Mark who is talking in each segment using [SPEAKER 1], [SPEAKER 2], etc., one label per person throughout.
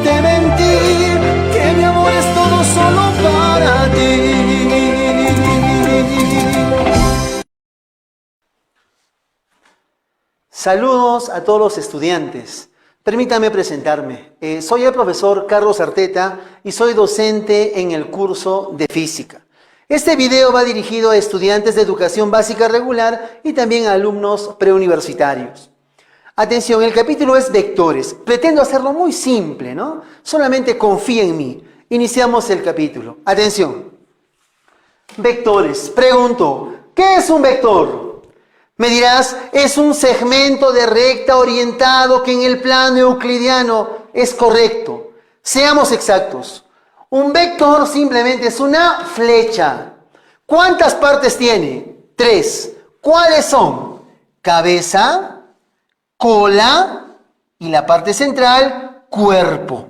[SPEAKER 1] te mentir, que mi amor es todo solo para ti.
[SPEAKER 2] Saludos a todos los estudiantes. Permítame presentarme. Soy el profesor Carlos Arteta y soy docente en el curso de física. Este video va dirigido a estudiantes de educación básica regular y también a alumnos preuniversitarios. Atención, el capítulo es vectores. Pretendo hacerlo muy simple, ¿no? Solamente confía en mí. Iniciamos el capítulo. Atención. Vectores. Pregunto, ¿qué es un vector? Me dirás, es un segmento de recta orientado que en el plano euclidiano es correcto. Seamos exactos. Un vector simplemente es una flecha. ¿Cuántas partes tiene? 3. ¿Cuáles son? Cabeza, cola y la parte central, cuerpo.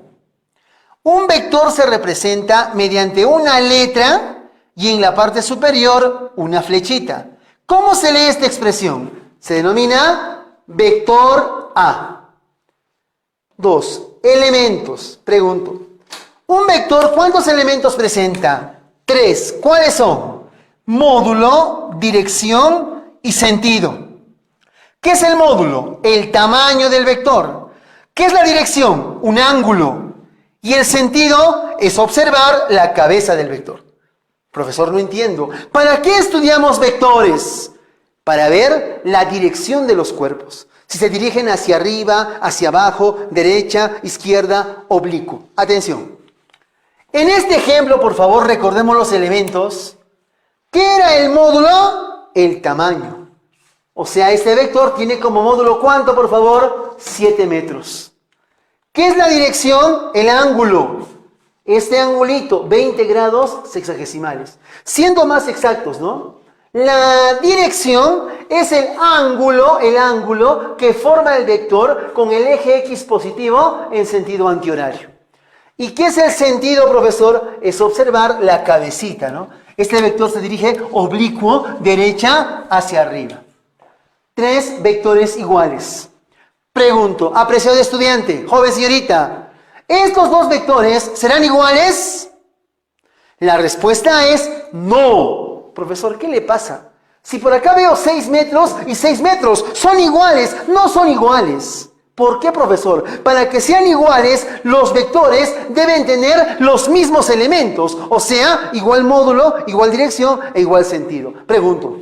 [SPEAKER 2] Un vector se representa mediante una letra y en la parte superior una flechita. ¿Cómo se lee esta expresión? Se denomina vector A. 2. Elementos. Pregunto. ¿Un vector cuántos elementos presenta? 3. ¿Cuáles son? Módulo, dirección y sentido. ¿Qué es el módulo? El tamaño del vector. ¿Qué es la dirección? Un ángulo. Y el sentido es observar la cabeza del vector. Profesor, no entiendo. ¿Para qué estudiamos vectores? Para ver la dirección de los cuerpos. Si se dirigen hacia arriba, hacia abajo, derecha, izquierda, oblicuo. Atención. En este ejemplo, por favor, recordemos los elementos. ¿Qué era el módulo? El tamaño. O sea, este vector tiene como módulo, ¿cuánto, por favor? 7 metros. ¿Qué es la dirección? El ángulo. Este angulito, 20 grados sexagesimales. Siendo más exactos, ¿no? La dirección es el ángulo que forma el vector con el eje X positivo en sentido antihorario. ¿Y qué es el sentido, profesor? Es observar la cabecita, ¿no? Este vector se dirige oblicuo, derecha hacia arriba. 3 vectores iguales. Pregunto, apreciado estudiante, joven señorita, ¿estos dos vectores serán iguales? La respuesta es no. Profesor, ¿qué le pasa? Si por acá veo 6 metros y 6 metros, ¿son iguales? No son iguales. ¿Por qué, profesor? Para que sean iguales, los vectores deben tener los mismos elementos. O sea, igual módulo, igual dirección e igual sentido. Pregunto,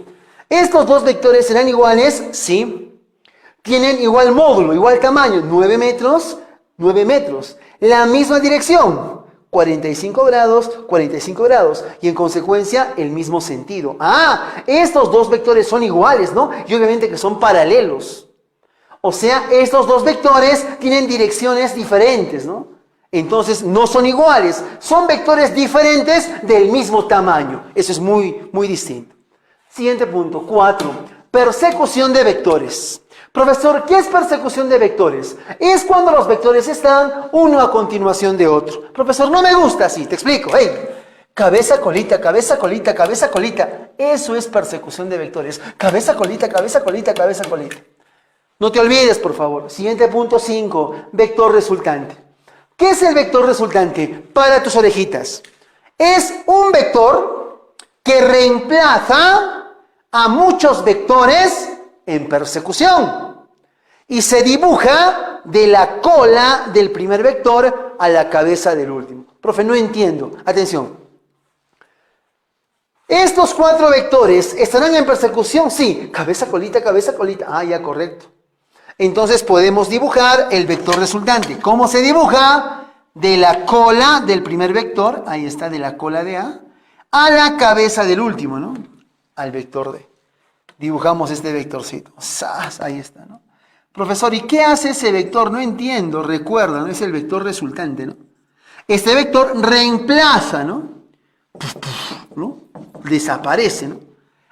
[SPEAKER 2] ¿estos dos vectores serán iguales? Sí. Tienen igual módulo, igual tamaño, 9 metros, 9 metros. La misma dirección, 45 grados, 45 grados. Y en consecuencia, el mismo sentido. Ah, estos dos vectores son iguales, ¿no? Y obviamente que son paralelos. O sea, estos dos vectores tienen direcciones diferentes, ¿no? Entonces, no son iguales. Son vectores diferentes del mismo tamaño. Eso es muy distinto. Siguiente punto, 4. Persecución de vectores. Profesor, ¿qué es persecución de vectores? Es cuando los vectores están uno a continuación de otro. Profesor, no me gusta así, te explico. Hey, cabeza, colita, cabeza, colita, cabeza, colita. Eso es persecución de vectores. Cabeza, colita, cabeza, colita, cabeza, colita. No te olvides, por favor. Siguiente punto 5, vector resultante. ¿Qué es el vector resultante? Para tus orejitas. Es un vector que reemplaza a muchos vectores en persecución y se dibuja de la cola del primer vector a la cabeza del último. Profe, no entiendo. Atención. ¿Estos 4 vectores estarán en persecución? Sí. Cabeza, colita, cabeza, colita. Ah, ya, correcto. Entonces podemos dibujar el vector resultante. ¿Cómo se dibuja? De la cola del primer vector, ahí está, de la cola de a la cabeza del último, ¿no? Al vector D. Dibujamos este vectorcito. ¡Sas! Ahí está, ¿no? Profesor, ¿y qué hace ese vector? No entiendo. Recuerda, ¿no? Es el vector resultante, ¿no? Este vector reemplaza, ¿no? Desaparece, ¿no?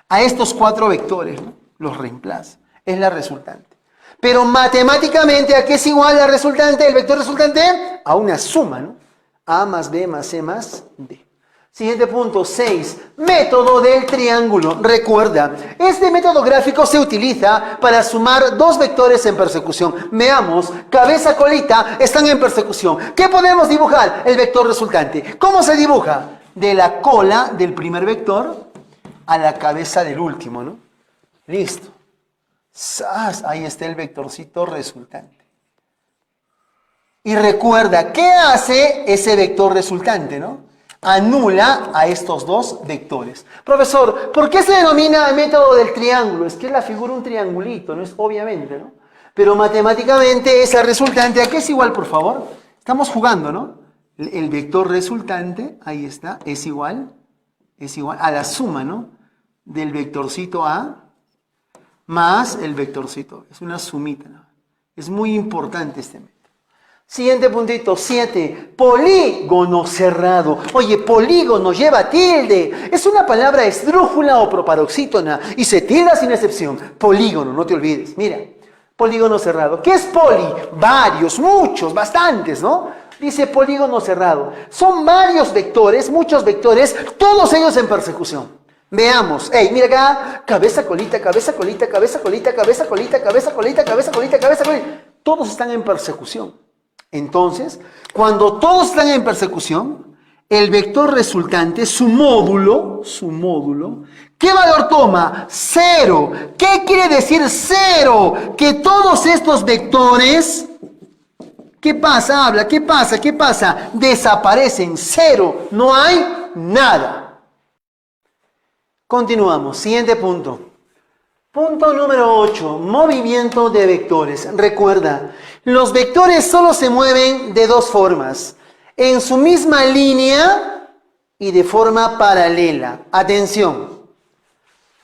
[SPEAKER 2] A estos 4 vectores, ¿no? Los reemplaza. Es la resultante. Pero matemáticamente, ¿a qué es igual la resultante? El vector resultante a una suma, ¿no? A más B más C más D. Siguiente punto, 6. Método del triángulo. Recuerda, este método gráfico se utiliza para sumar dos vectores en persecución. Veamos, cabeza, colita están en persecución. ¿Qué podemos dibujar? El vector resultante. ¿Cómo se dibuja? De la cola del primer vector a la cabeza del último, ¿no? Listo. ¡Sas! Ahí está el vectorcito resultante. Y recuerda, ¿qué hace ese vector resultante, no? Anula a estos dos vectores. Profesor, ¿por qué se denomina método del triángulo? Es que es la figura un triangulito, ¿no? Es obviamente, ¿no? Pero matemáticamente esa resultante, ¿a qué es igual, por favor? Estamos jugando, ¿no? El vector resultante, ahí está, es igual a la suma, ¿no? Del vectorcito A más el vectorcito B. Es una sumita, ¿no? Es muy importante este método. Siguiente puntito, 7. Polígono cerrado. Oye, polígono lleva tilde. Es una palabra esdrújula o proparoxítona y se tilda sin excepción. Polígono, no te olvides. Mira, polígono cerrado. ¿Qué es poli? Varios, muchos, bastantes, ¿no? Dice polígono cerrado. Son varios vectores, muchos vectores, todos ellos en persecución. Veamos. Hey, mira acá. Cabeza, colita, cabeza, colita, cabeza, colita, cabeza, colita, cabeza, colita, cabeza, colita, cabeza, colita. Todos están en persecución. Entonces, cuando todos están en persecución, el vector resultante, su módulo, ¿qué valor toma? 0. ¿Qué quiere decir 0? Que todos estos vectores, ¿qué pasa? Habla, ¿qué pasa? ¿Qué pasa? Desaparecen, 0. No hay nada. Continuamos, siguiente punto. Punto número 8, movimiento de vectores. Recuerda, los vectores solo se mueven de dos formas, en su misma línea y de forma paralela. Atención,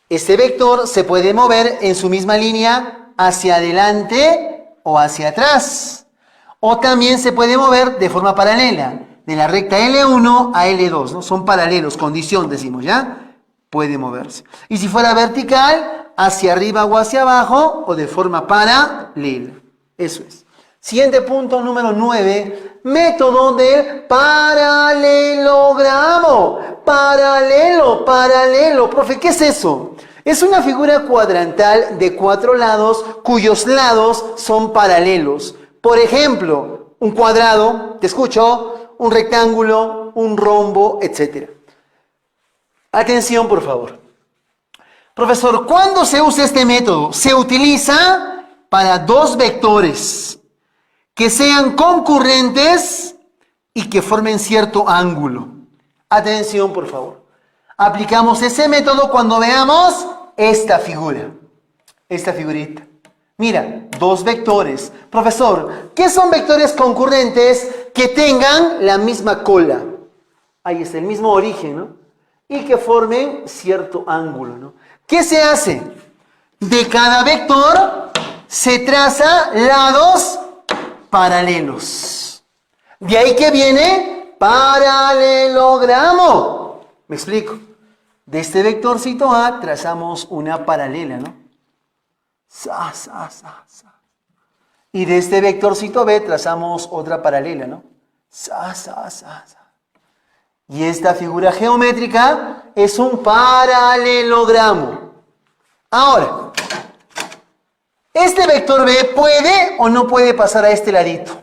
[SPEAKER 2] este vector se puede mover en su misma línea hacia adelante o hacia atrás, o también se puede mover de forma paralela, de la recta L1 a L2, ¿no? Son paralelos, condición decimos, ¿ya? Puede moverse. Y si fuera vertical, hacia arriba o hacia abajo, o de forma paralela. Eso es. Siguiente punto, número 9. Método del paralelogramo. Paralelo. Profe, ¿qué es eso? Es una figura cuadrantal de 4 lados, cuyos lados son paralelos. Por ejemplo, un cuadrado, te escucho, un rectángulo, un rombo, etc. Atención, por favor. Profesor, ¿cuándo se usa este método? Se utiliza para dos vectores que sean concurrentes y que formen cierto ángulo. Atención, por favor. Aplicamos ese método cuando veamos esta figura. Esta figurita. Mira, dos vectores. Profesor, ¿qué son vectores concurrentes que tengan la misma cola? Ahí está, el mismo origen, ¿no? Y que formen cierto ángulo, ¿no? ¿Qué se hace? De cada vector se traza lados paralelos. De ahí que viene paralelogramo. ¿Me explico? De este vectorcito A trazamos una paralela, ¿no? Y de este vectorcito B trazamos otra paralela, ¿no? Y esta figura geométrica es un paralelogramo. Ahora, ¿este vector B puede o no puede pasar a este ladito?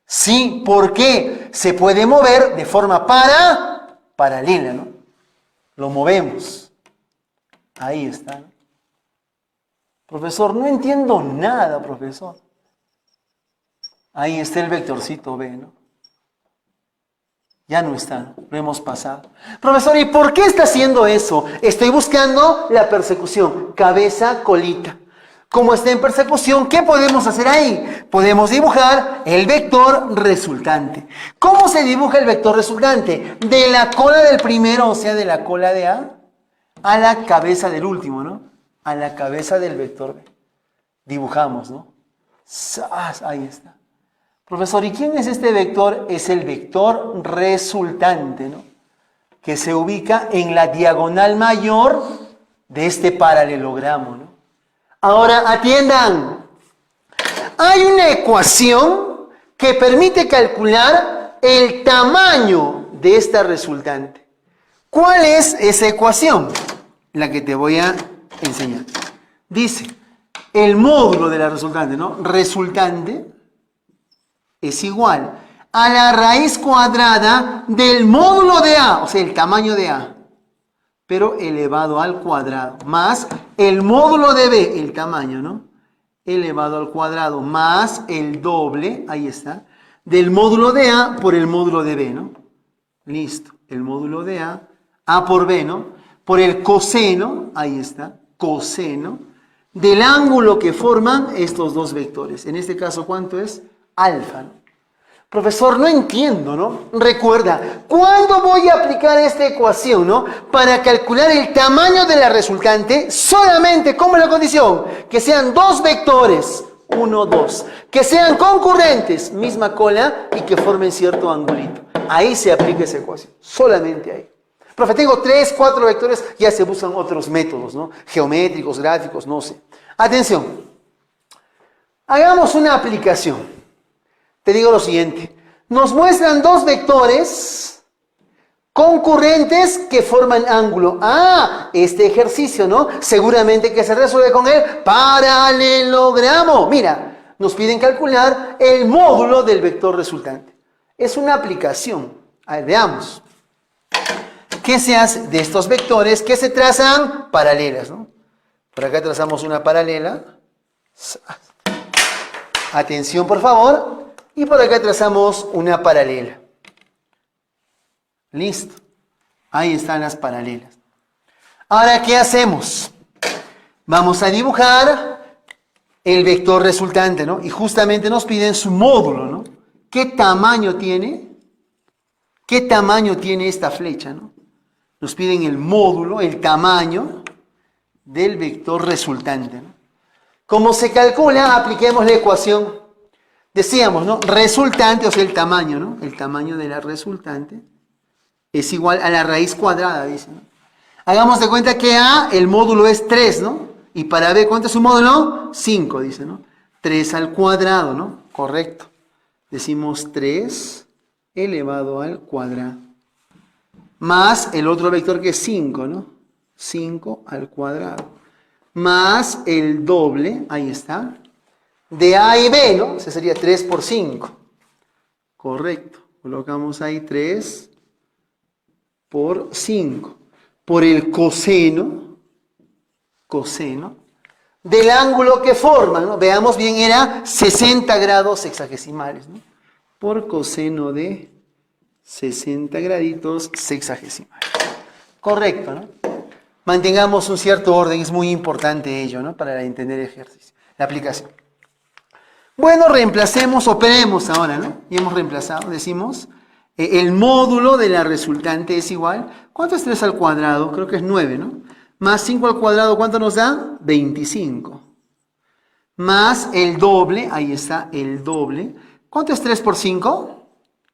[SPEAKER 2] Sí, ¿por qué? Se puede mover de forma paralela, ¿no? Lo movemos. Ahí está, ¿no? Profesor, no entiendo nada, profesor. Ahí está el vectorcito B, ¿no? Ya no está, lo hemos pasado. Profesor, ¿y por qué está haciendo eso? Estoy buscando la persecución, cabeza, colita. Como está en persecución, ¿qué podemos hacer ahí? Podemos dibujar el vector resultante. ¿Cómo se dibuja el vector resultante? De la cola del primero, o sea, de la cola de A la cabeza del último, ¿no? A la cabeza del vector B. Dibujamos, ¿no? Ahí está. Profesor, ¿y quién es este vector? Es el vector resultante, ¿no? Que se ubica en la diagonal mayor de este paralelogramo, ¿no? Ahora, atiendan. Hay una ecuación que permite calcular el tamaño de esta resultante. ¿Cuál es esa ecuación? La que te voy a enseñar. Dice, el módulo de la resultante, ¿no? Resultante es igual a la raíz cuadrada del módulo de A, o sea, el tamaño de A, pero elevado al cuadrado, más el módulo de B, el tamaño, ¿no? Elevado al cuadrado, más el doble, ahí está, del módulo de A por el módulo de B, ¿no? Listo, el módulo de A por B, ¿no? Por el coseno, ahí está, coseno, del ángulo que forman estos dos vectores. En este caso, ¿cuánto es? Alfa, ¿no? Profesor, no entiendo, ¿no? Recuerda, ¿cuándo voy a aplicar esta ecuación, ¿no? Para calcular el tamaño de la resultante, solamente, ¿cómo es la condición? Que sean dos vectores, 1, 2, que sean concurrentes, misma cola, y que formen cierto angulito. Ahí se aplica esa ecuación, solamente ahí. Profe, tengo 3, 4 vectores, ya se usan otros métodos, ¿no? Geométricos, gráficos, no sé. Atención, hagamos una aplicación. Te digo lo siguiente, nos muestran dos vectores concurrentes que forman ángulo. Ah, este ejercicio, ¿no? Seguramente que se resuelve con el paralelogramo. Mira, nos piden calcular el módulo del vector resultante. Es una aplicación. A ver, veamos. ¿Qué se hace de estos vectores que se trazan paralelas, ¿no? Por acá trazamos una paralela. Atención, por favor. Y por acá trazamos una paralela. Listo. Ahí están las paralelas. Ahora, ¿qué hacemos? Vamos a dibujar el vector resultante, ¿no? Y justamente nos piden su módulo, ¿no? ¿Qué tamaño tiene? ¿Qué tamaño tiene esta flecha, no? Nos piden el módulo, el tamaño del vector resultante, ¿no? ¿Cómo se calcula? Apliquemos la ecuación. Decíamos, ¿no? Resultante, o sea, el tamaño, ¿no? El tamaño de la resultante es igual a la raíz cuadrada, dice, ¿no? Hagamos de cuenta que A, el módulo es 3, ¿no? Y para B, ¿cuánto es su módulo? 5, dice, ¿no? 3 al cuadrado, ¿no? Correcto. Decimos 3 elevado al cuadrado. Más el otro vector que es 5, ¿no? 5 al cuadrado. Más el doble, ahí está, de A y B, ¿no? Ese sería 3 por 5. Correcto. Colocamos ahí 3 por 5. Por el coseno del ángulo que forma, ¿no? Veamos bien, era 60 grados sexagesimales, ¿no? Por coseno de 60 graditos sexagesimales. Correcto, ¿no? Mantengamos un cierto orden, es muy importante ello, ¿no? Para entender el ejercicio, la aplicación. Bueno, reemplacemos, operemos ahora, ¿no? Y hemos reemplazado, decimos, el módulo de la resultante es igual. ¿Cuánto es 3 al cuadrado? Creo que es 9, ¿no? Más 5 al cuadrado, ¿cuánto nos da? 25. Más el doble, ahí está el doble. ¿Cuánto es 3 por 5?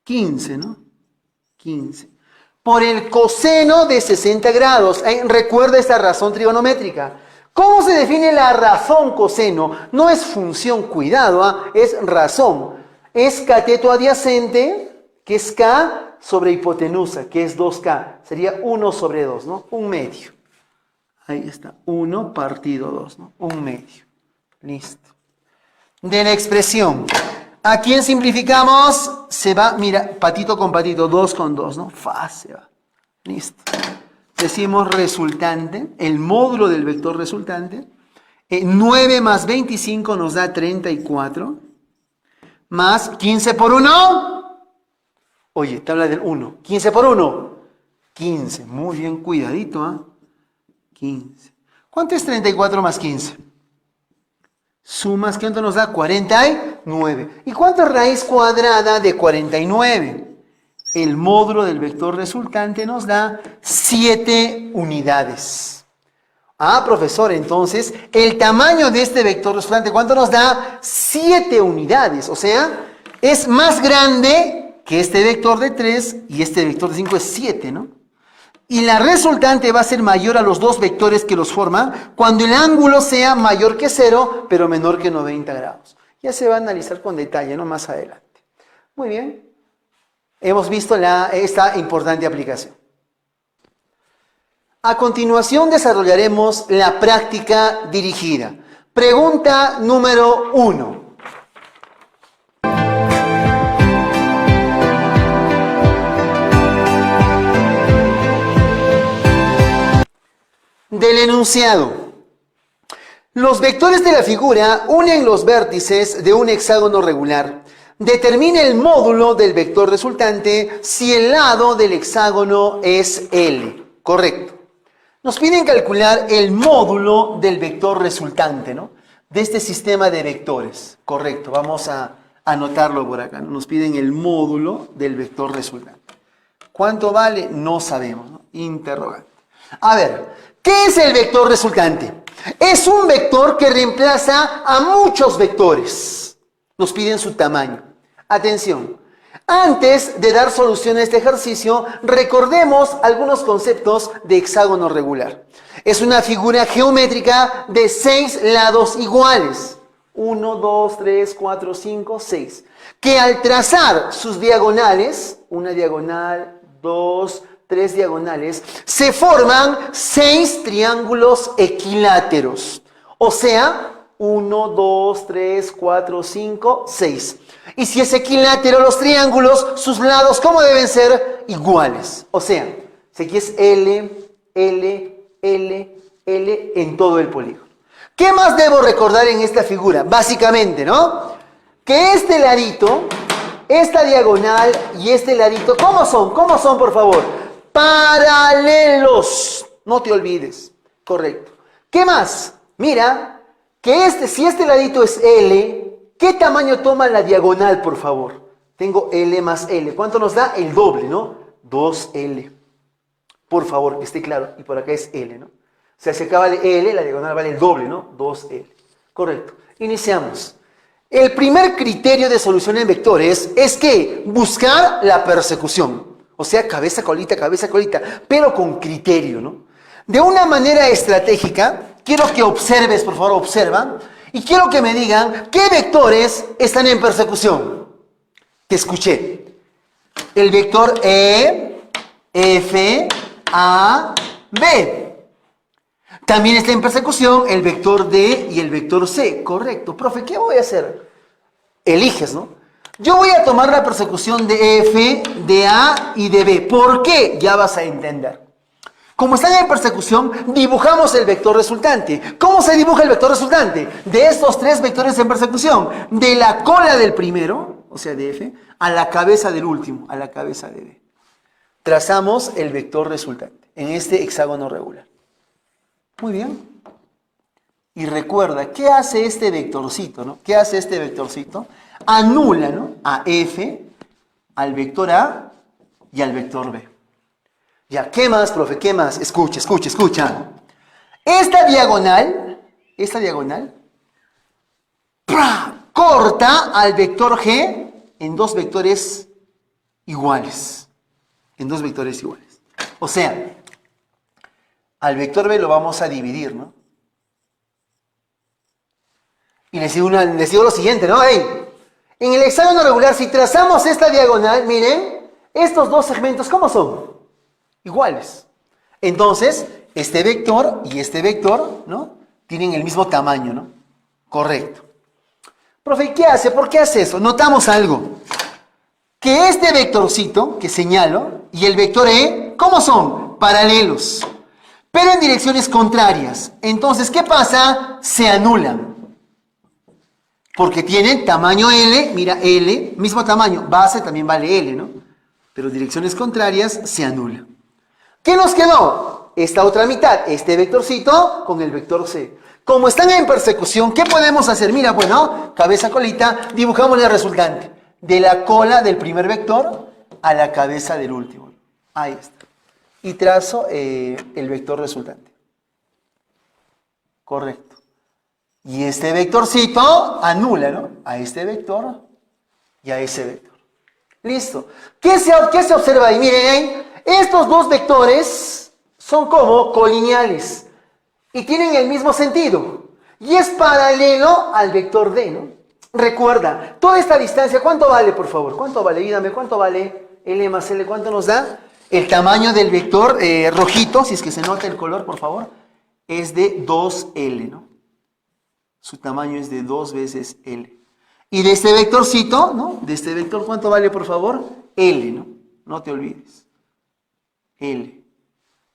[SPEAKER 2] 15, ¿no? 15. Por el coseno de 60 grados. Recuerda esta razón trigonométrica. ¿Cómo se define la razón coseno? No es función, cuidado, ¿ah? Es razón. Es cateto adyacente, que es K, sobre hipotenusa, que es 2K. Sería 1 sobre 2, ¿no? Un medio. Ahí está. 1 partido 2, ¿no? Un medio. Listo. De la expresión. ¿A quién simplificamos? Se va, mira, patito con patito, 2 con 2, ¿no? Se va. Listo. Decimos resultante, el módulo del vector resultante. 9 más 25 nos da 34. Más 15 por 1. Oye, tabla del 1. 15 por 1. 15. Muy bien, cuidadito, ¿ah? 15. ¿Cuánto es 34 más 15? Sumas, ¿cuánto nos da? 49. ¿Y cuánto es raíz cuadrada de 49? El módulo del vector resultante nos da 7 unidades. Ah, profesor, entonces, el tamaño de este vector resultante, ¿cuánto nos da? 7 unidades. O sea, es más grande que este vector de 3 y este vector de 5 es 7, ¿no? Y la resultante va a ser mayor a los dos vectores que los forman cuando el ángulo sea mayor que 0, pero menor que 90 grados. Ya se va a analizar con detalle, ¿no? Más adelante. Muy bien. Hemos visto esta importante aplicación. A continuación desarrollaremos la práctica dirigida. Pregunta número 1. Del enunciado. Los vectores de la figura unen los vértices de un hexágono regular. Determina el módulo del vector resultante si el lado del hexágono es L. Correcto. Nos piden calcular el módulo del vector resultante, ¿no? De este sistema de vectores. Correcto. Vamos a anotarlo por acá, ¿no? Nos piden el módulo del vector resultante. ¿Cuánto vale? No sabemos, ¿no? Interrogante. A ver, ¿qué es el vector resultante? Es un vector que reemplaza a muchos vectores. Nos piden su tamaño. Atención, antes de dar solución a este ejercicio, recordemos algunos conceptos de hexágono regular. Es una figura geométrica de 6 lados iguales. 1, 2, 3, 4, 5, 6. Que al trazar sus diagonales, una diagonal, 2, 3 diagonales, se forman 6 triángulos equiláteros. O sea, 1, 2, 3, 4, 5, 6. Y si es equilátero los triángulos, sus lados, ¿cómo deben ser? Iguales. O sea, si aquí es L, L, L, L en todo el polígono. ¿Qué más debo recordar en esta figura? Básicamente, ¿no? Que este ladito, esta diagonal y este ladito, ¿cómo son? ¿Cómo son, por favor? Paralelos. No te olvides. Correcto. ¿Qué más? Mira, que si este ladito es L, ¿qué tamaño toma la diagonal, por favor? Tengo L más L. ¿Cuánto nos da? El doble, ¿no? 2L. Por favor, que esté claro. Y por acá es L, ¿no? O sea, si acá vale L, la diagonal vale el doble, ¿no? 2L. Correcto. Iniciamos. El primer criterio de solución en vectores es que buscar la persecución. O sea, cabeza, colita, pero con criterio, ¿no? De una manera estratégica, quiero que observes, por favor, observa, y quiero que me digan qué vectores están en persecución. Te escuché. El vector E, F, A, B. También está en persecución el vector D y el vector C. Correcto. Profe, ¿qué voy a hacer? Eliges, ¿no? Yo voy a tomar la persecución de F, de A y de B. ¿Por qué? Ya vas a entender. Como están en persecución, dibujamos el vector resultante. ¿Cómo se dibuja el vector resultante? De estos 3 vectores en persecución. De la cola del primero, o sea de F, a la cabeza del último, a la cabeza de B. Trazamos el vector resultante en este hexágono regular. Muy bien. Y recuerda, ¿qué hace este vectorcito, no? ¿Qué hace este vectorcito? Anula, ¿no? A F, al vector A y al vector B. Ya, ¿qué más, profe? ¿Qué más? Escucha. Esta diagonal, corta al vector G en 2 vectores iguales. O sea, al vector B lo vamos a dividir, ¿no? Y les digo lo siguiente, ¿no? ¡Ey! En el hexágono regular, si trazamos esta diagonal, miren, estos 2 segmentos, ¿cómo son? Iguales. Entonces, este vector y este vector, ¿no? Tienen el mismo tamaño, ¿no? Correcto. Profe, ¿qué hace? ¿Por qué hace eso? Notamos algo. Que este vectorcito que señalo y el vector E, ¿cómo son? Paralelos. Pero en direcciones contrarias. Entonces, ¿qué pasa? Se anulan. Porque tienen tamaño L, mira L, mismo tamaño, base también vale L, ¿no? Pero direcciones contrarias se anulan. ¿Qué nos quedó? Esta otra mitad, este vectorcito con el vector C. Como están en persecución, ¿qué podemos hacer? Mira, bueno, cabeza, colita, dibujamos el resultante. De la cola del primer vector a la cabeza del último. Ahí está. Y trazo el vector resultante. Correcto. Y este vectorcito anula, ¿no? A este vector y a ese vector. Listo. ¿Qué se observa ahí? Miren, estos 2 vectores son como colineales y tienen el mismo sentido. Y es paralelo al vector D, ¿no? Recuerda, toda esta distancia, ¿cuánto vale, por favor? ¿Cuánto vale? Dígame, ¿cuánto vale L más L? ¿Cuánto nos da? El tamaño del vector rojito, si es que se nota el color, por favor, es de 2L, ¿no? Su tamaño es de 2 veces L. Y de este vectorcito, ¿no? De este vector, ¿cuánto vale, por favor? L, ¿no? No te olvides. L.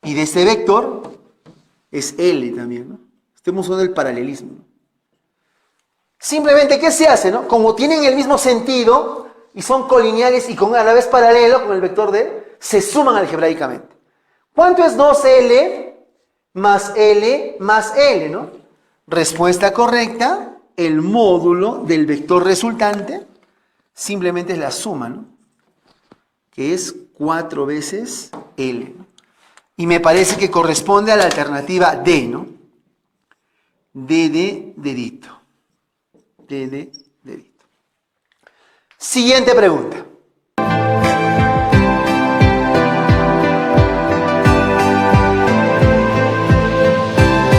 [SPEAKER 2] Y de este vector es L también, ¿no? Estamos usando el paralelismo, ¿no? Simplemente, ¿qué se hace, no? Como tienen el mismo sentido y son colineales y a la vez paralelo con el vector D, se suman algebraicamente. ¿Cuánto es 2L más L más L, no? Respuesta correcta. El módulo del vector resultante simplemente es la suma, ¿no? Que es 4 veces L, ¿no? Y me parece que corresponde a la alternativa D, ¿no? D de dedito. D de dedito. Siguiente pregunta.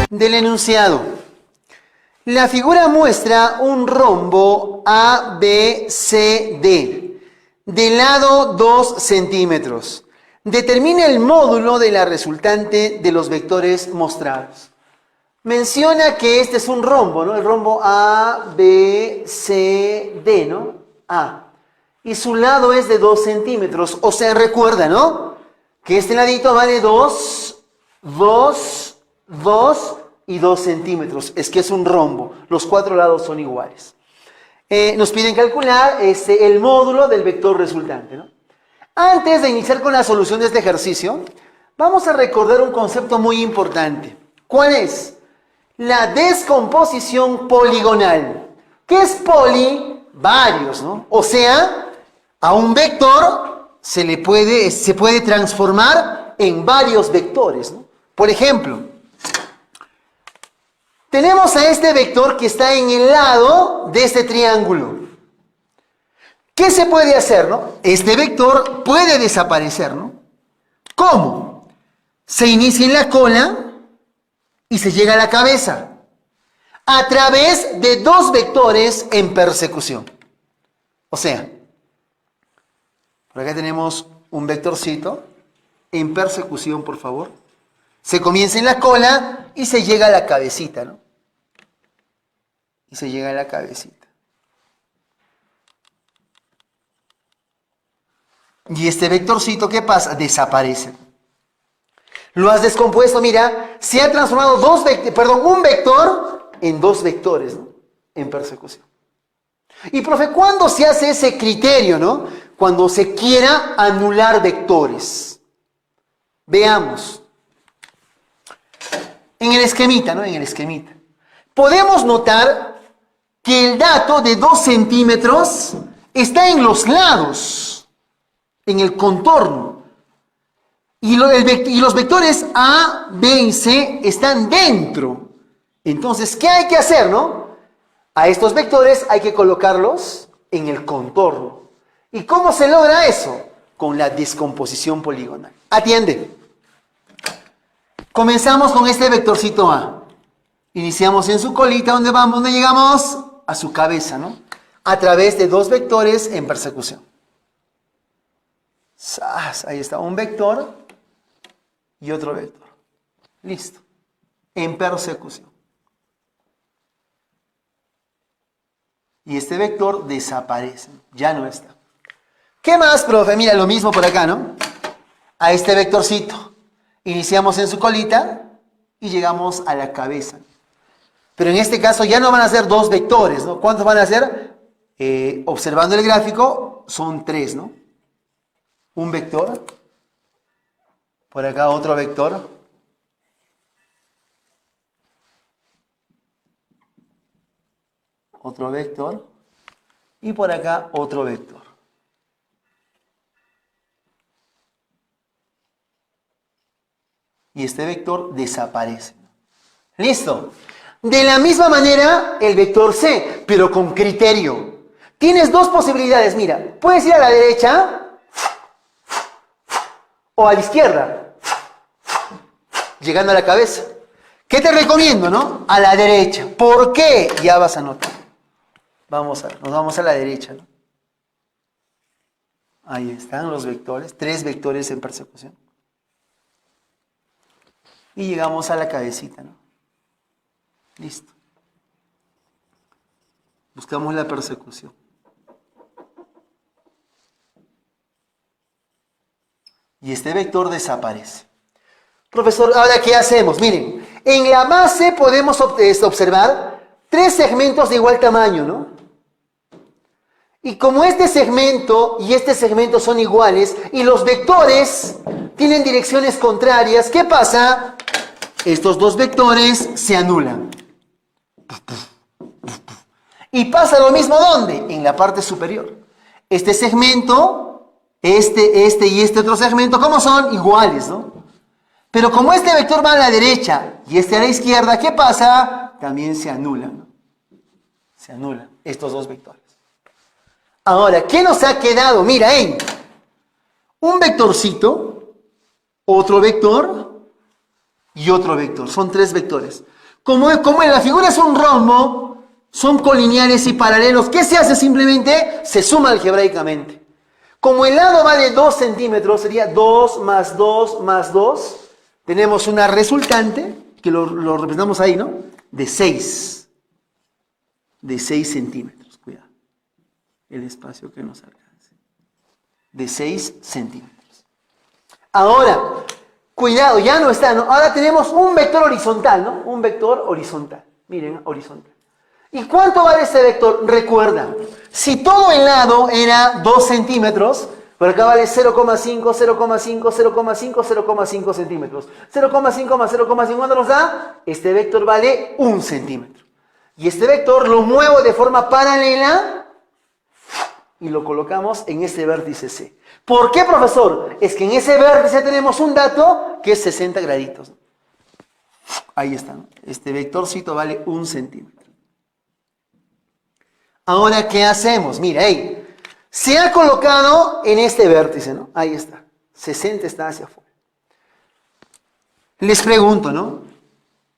[SPEAKER 2] Del enunciado. La figura muestra un rombo ABCD de lado 2 centímetros. Determina el módulo de la resultante de los vectores mostrados. Menciona que este es un rombo, ¿no? El rombo ABCD, ¿no? A. Y su lado es de 2 centímetros. O sea, recuerda, ¿no? Que este ladito vale 2, 2, 2 y 2 centímetros. Es que es un rombo. Los 4 lados son iguales. Nos piden calcular el módulo del vector resultante, ¿no? Antes de iniciar con la solución de este ejercicio, vamos a recordar un concepto muy importante. ¿Cuál es? La descomposición poligonal. ¿Qué es poli? Varios, ¿no? O sea, a un vector se puede transformar en varios vectores, ¿no? Por ejemplo, tenemos a este vector que está en el lado de este triángulo. ¿Qué se puede hacer, no? Este vector puede desaparecer, ¿no? ¿Cómo? Se inicia en la cola y se llega a la cabeza a través de 2 vectores en persecución. O sea, por acá tenemos un vectorcito en persecución, por favor. Se comienza en la cola y se llega a la cabecita, ¿no? Y se llega a la cabecita. Y este vectorcito, ¿qué pasa? Desaparece. Lo has descompuesto, mira, se ha transformado un vector en 2 vectores, ¿no? En persecución. Y profe, ¿cuándo se hace ese criterio, no? Cuando se quiera anular vectores. Veamos. En el esquemita, ¿no? En el esquemita. Podemos notar que el dato de 2 centímetros está en los lados, en el contorno. Y los vectores A, B y C están dentro. Entonces, ¿qué hay que hacer, no? A estos vectores hay que colocarlos en el contorno. ¿Y cómo se logra eso? Con la descomposición poligonal. Atiende. Comenzamos con este vectorcito A. Iniciamos en su colita, ¿dónde vamos? ¿Dónde llegamos? A su cabeza, ¿no? A través de 2 vectores en persecución. Ahí está, un vector y otro vector. Listo. En persecución. Y este vector desaparece, ya no está. ¿Qué más, profe? Mira, lo mismo por acá, ¿no? A este vectorcito. Iniciamos en su colita y llegamos a la cabeza. Pero en este caso ya no van a ser 2 vectores, ¿no? ¿Cuántos van a ser? Observando el gráfico, son 3, ¿no? Un vector. Por acá otro vector. Otro vector. Y por acá otro vector. Y este vector desaparece. ¿Listo? De la misma manera, el vector C, pero con criterio. Tienes 2 posibilidades, mira. Puedes ir a la derecha o a la izquierda, llegando a la cabeza. ¿Qué te recomiendo, no? A la derecha. ¿Por qué? Ya vas a notar. Nos vamos a la derecha, ¿no? Ahí están los vectores, 3 vectores en persecución. Y llegamos a la cabecita, ¿no? Listo. Buscamos la persecución. Y este vector desaparece. Profesor, ¿ahora qué hacemos? Miren, en la base podemos observar 3 segmentos de igual tamaño, ¿no? Y como este segmento y este segmento son iguales y los vectores tienen direcciones contrarias, ¿qué pasa? Estos 2 vectores se anulan. Y pasa lo mismo, ¿dónde? En la parte superior. Este segmento, este y este otro segmento, ¿cómo son? Iguales, ¿no? Pero como este vector va a la derecha y este a la izquierda, ¿qué pasa? También se anulan, ¿no? Se anulan estos 2 vectores. Ahora, ¿qué nos ha quedado? Mira, un vectorcito, otro vector y otro vector. Son 3 vectores. Como en la figura es un rombo, son colineales y paralelos. ¿Qué se hace? Simplemente se suma algebraicamente. Como el lado vale 2 centímetros, sería 2 más 2 más 2. Tenemos una resultante, que lo representamos ahí, ¿no? De 6. De 6 centímetros. Cuidado. El espacio que nos alcance. De 6 centímetros. Ahora, cuidado, ya no está, ¿no? Ahora tenemos un vector horizontal, ¿no? Un vector horizontal. Miren, horizontal. ¿Y cuánto vale este vector? Recuerda, si todo el lado era 2 centímetros, por acá vale 0,5, 0,5, 0,5, 0,5 centímetros. 0,5 más 0,5, ¿cuánto nos da? Este vector vale 1 centímetro. Y este vector lo muevo de forma paralela y lo colocamos en este vértice C. ¿Por qué, profesor? Es que en ese vértice tenemos un dato que es 60 graditos. Ahí está, ¿no? Este vectorcito vale 1 centímetro. Ahora, ¿qué hacemos? Mira, se ha colocado en este vértice, ¿no? Ahí está. 60 está hacia afuera. Les pregunto, ¿no?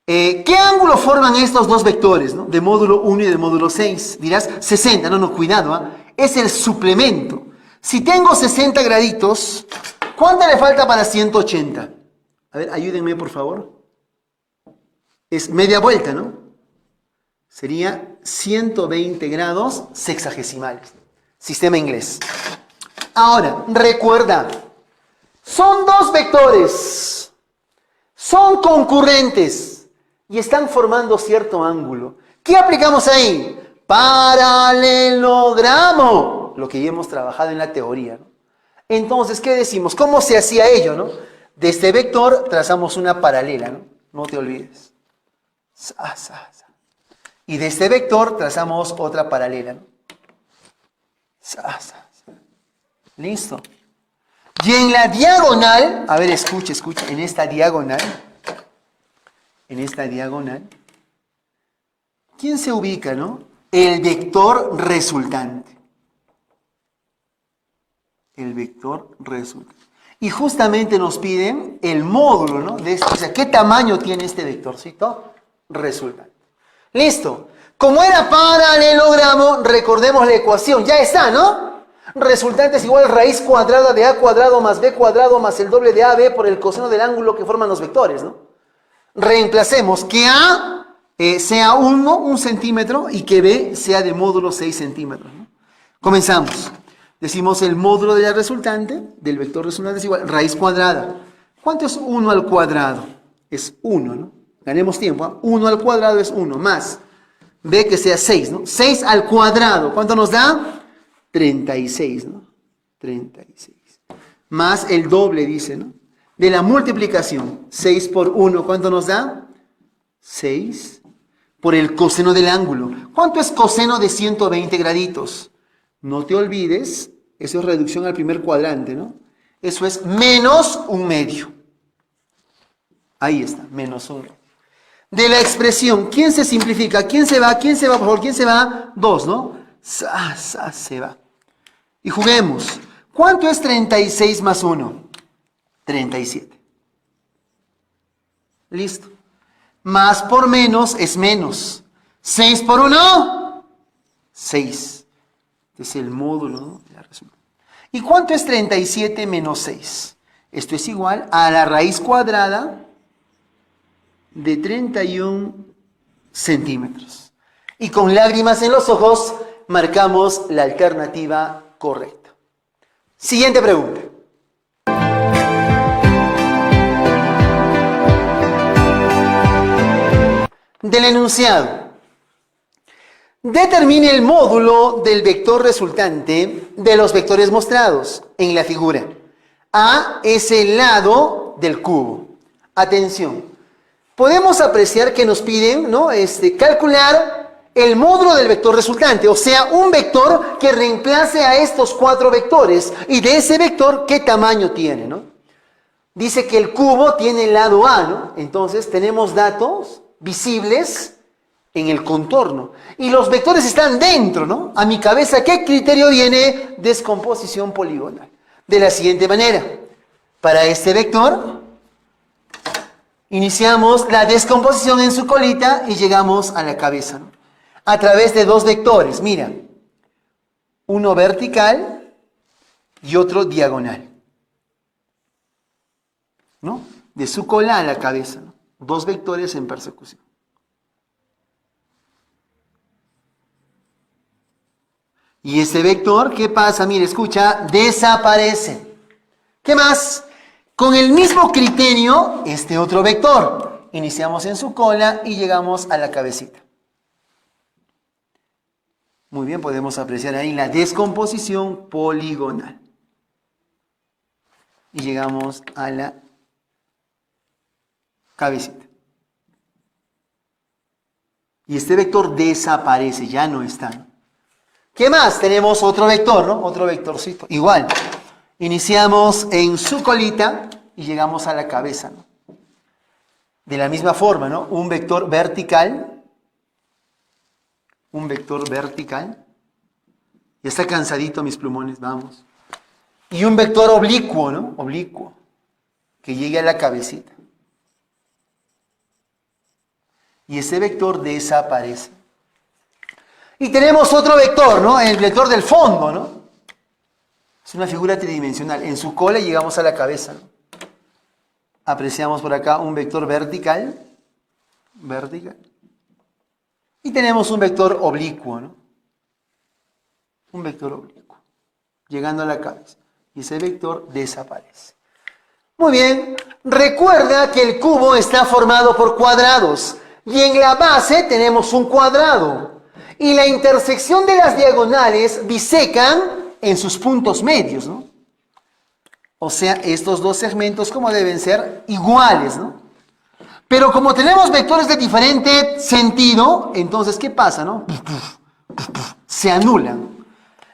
[SPEAKER 2] ¿Qué ángulo forman estos 2 vectores, ¿no? De módulo 1 y de módulo 6. Dirás, 60. No, cuidado, ¿ah? Es el suplemento. Si tengo 60 graditos, ¿cuánto le falta para 180? A ver, ayúdenme, por favor. Es media vuelta, ¿no? Sería 120 grados sexagesimales. Sistema inglés. Ahora, recuerda, son 2 vectores, son concurrentes y están formando cierto ángulo. ¿Qué aplicamos ahí? Paralelogramo, lo que ya hemos trabajado en la teoría, ¿no? Entonces, ¿qué decimos? ¿Cómo se hacía ello, no? De este vector trazamos una paralela, ¿no? No te olvides. Y de este vector trazamos otra paralela, ¿no? Listo. Y en la diagonal, a ver, escucha, en esta diagonal, ¿quién se ubica, no? El vector resultante. El vector resultante. Y justamente nos piden el módulo, ¿no? O sea, ¿qué tamaño tiene este vectorcito resultante? Listo. Como era paralelogramo, recordemos la ecuación. Ya está, ¿no? Resultante es igual a raíz cuadrada de a cuadrado más b cuadrado más el doble de ab por el coseno del ángulo que forman los vectores, ¿no? Reemplacemos que a sea 1 centímetro y que b sea de módulo 6 centímetros, ¿no? Comenzamos. Decimos el módulo de la resultante, del vector resultante es igual, raíz cuadrada. ¿Cuánto es 1 al cuadrado? Es 1, ¿no? Ganemos tiempo, ¿eh? 1 al cuadrado es 1, más b que sea 6, ¿no? 6 al cuadrado, ¿cuánto nos da? 36, ¿no? 36. Más el doble, dice, ¿no? De la multiplicación, 6 por 1, ¿cuánto nos da? 6 por el coseno del ángulo. ¿Cuánto es coseno de 120 graditos? No te olvides, eso es reducción al primer cuadrante, ¿no? Eso es menos un medio. Ahí está, menos un medio. De la expresión, ¿quién se simplifica? ¿Quién se va? ¿Quién se va? Por favor, ¿quién se va? 2, ¿no? Se va. Y juguemos. ¿Cuánto es 36 más 1? 37. Listo. Más por menos es menos. 6 por 1, 6. Este es el módulo, ¿no? ¿Y cuánto es 37 menos 6? Esto es igual a la raíz cuadrada de 31 centímetros. Y con lágrimas en los ojos marcamos la alternativa correcta. Siguiente pregunta. Del enunciado. Determine el módulo del vector resultante de los vectores mostrados en la figura. A es el lado del cubo. Atención. Podemos apreciar que nos piden, ¿no? Calcular el módulo del vector resultante, o sea, un vector que reemplace a estos 4 vectores. Y de ese vector, ¿qué tamaño tiene, no? Dice que el cubo tiene el lado A, ¿no? Entonces tenemos datos visibles en el contorno. Y los vectores están dentro, ¿no? A mi cabeza, ¿qué criterio viene? Descomposición poligonal. De la siguiente manera. Para este vector, iniciamos la descomposición en su colita y llegamos a la cabeza, ¿no? A través de 2 vectores. Mira, uno vertical y otro diagonal, ¿no? De su cola a la cabeza, ¿no? 2 vectores en persecución. Y ese vector, ¿qué pasa? Mire, escucha, desaparece. ¿Qué más? Con el mismo criterio, este otro vector. Iniciamos en su cola y llegamos a la cabecita. Muy bien, podemos apreciar ahí la descomposición poligonal. Y llegamos a la cabecita. Y este vector desaparece, ya no está. ¿Qué más? Tenemos otro vector, ¿no? Otro vectorcito. Igual, iniciamos en su colita y llegamos a la cabeza, ¿no? De la misma forma, ¿no? Un vector vertical. Un vector vertical. Ya está cansadito mis plumones, vamos. Y un vector oblicuo, ¿no? Oblicuo. Que llegue a la cabecita. Y ese vector desaparece. Y tenemos otro vector, ¿no? El vector del fondo, ¿no? Es una figura tridimensional. En su cola llegamos a la cabeza, ¿no? Apreciamos por acá un vector vertical. Vertical. Y tenemos un vector oblicuo, ¿no? Un vector oblicuo. Llegando a la cabeza. Y ese vector desaparece. Muy bien. Recuerda que el cubo está formado por cuadrados. Y en la base tenemos un cuadrado. Y la intersección de las diagonales bisecan en sus puntos medios, ¿no? O sea, estos 2 segmentos como deben ser iguales, ¿no? Pero como tenemos vectores de diferente sentido, entonces, ¿qué pasa, no? Se anulan.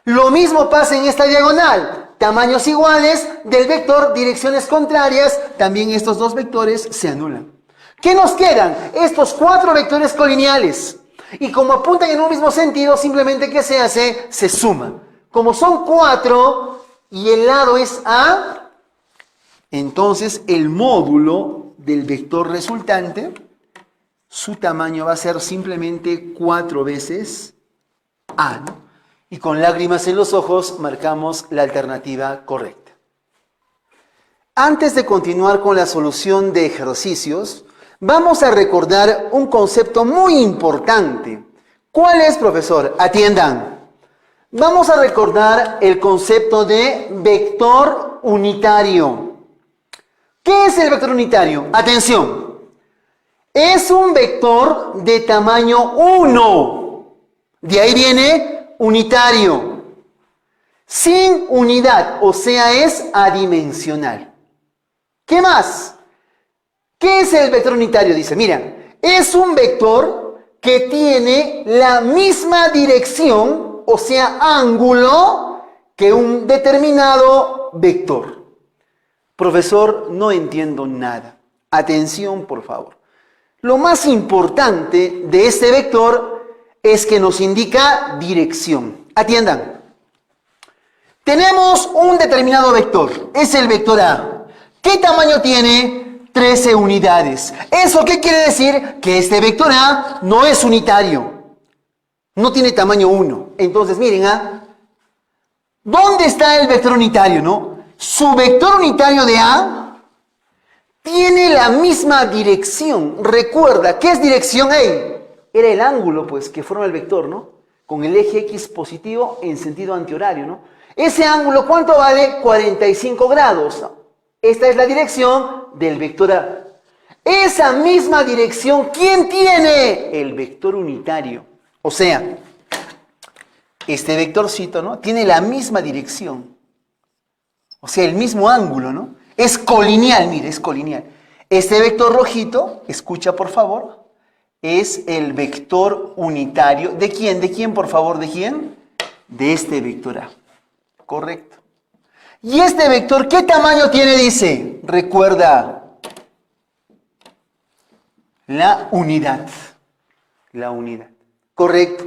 [SPEAKER 2] Lo mismo pasa en esta diagonal. Tamaños iguales del vector, direcciones contrarias, también estos 2 vectores se anulan. ¿Qué nos quedan? Estos 4 vectores colineales. Y como apuntan en un mismo sentido, simplemente ¿qué se hace? Se suma. Como son 4 y el lado es A, entonces el módulo del vector resultante, su tamaño va a ser simplemente 4 veces A, ¿no? Y con lágrimas en los ojos marcamos la alternativa correcta. Antes de continuar con la solución de ejercicios, vamos a recordar un concepto muy importante. ¿Cuál es, profesor? Atiendan. Vamos a recordar el concepto de vector unitario. ¿Qué es el vector unitario? Atención. Es un vector de tamaño 1. De ahí viene unitario. Sin unidad, o sea, es adimensional. ¿Qué más? ¿Qué es el vector unitario? Dice, mira, es un vector que tiene la misma dirección, o sea, ángulo, que un determinado vector. Profesor, no entiendo nada. Atención, por favor. Lo más importante de este vector es que nos indica dirección. Atiendan. Tenemos un determinado vector. Es el vector A. ¿Qué tamaño tiene? 13 unidades. ¿Eso qué quiere decir? Que este vector A no es unitario. No tiene tamaño 1. Entonces, miren, ¿Dónde está el vector unitario, no? Su vector unitario de A tiene la misma dirección. Recuerda, ¿qué es dirección A? Era el ángulo, pues, que forma el vector, ¿no? Con el eje X positivo en sentido antihorario, ¿no? Ese ángulo, ¿cuánto vale? 45 grados. Esta es la dirección del vector A. Esa misma dirección, ¿quién tiene? El vector unitario. O sea, este vectorcito, ¿no? Tiene la misma dirección. O sea, el mismo ángulo, ¿no? Es colineal, mire, es colineal. Este vector rojito, escucha por favor, es el vector unitario. ¿De quién? ¿De quién, por favor? ¿De quién? De este vector A. Correcto. ¿Y este vector qué tamaño tiene? Dice, recuerda, la unidad. La unidad. Correcto.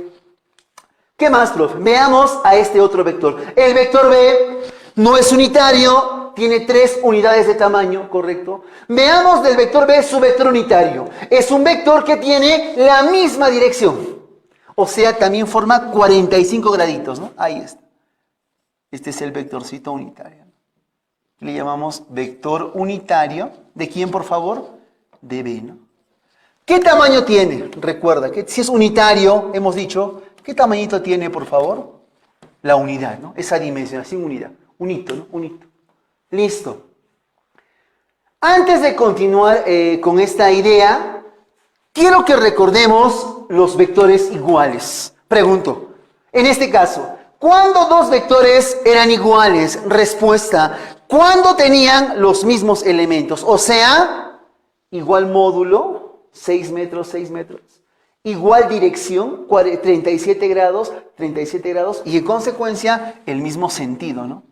[SPEAKER 2] ¿Qué más, profe? Veamos a este otro vector. El vector B no es unitario, tiene 3 unidades de tamaño, ¿correcto? Veamos del vector B su vector unitario. Es un vector que tiene la misma dirección. O sea, también forma 45 graditos, ¿no? Ahí está. Este es el vectorcito unitario. Le llamamos vector unitario. ¿De quién, por favor? De B, ¿no? ¿Qué tamaño tiene? Recuerda, que si es unitario, hemos dicho, ¿qué tamañito tiene, por favor? La unidad, ¿no? Esa dimensionación, unidad. Un hito, ¿no? Un hito. Listo. Antes de continuar con esta idea, quiero que recordemos los vectores iguales. Pregunto, en este caso, ¿cuándo dos vectores eran iguales? Respuesta, ¿cuándo tenían los mismos elementos? O sea, igual módulo, 6 metros, 6 metros. Igual dirección, 37 grados, 37 grados. Y en consecuencia, el mismo sentido, ¿no?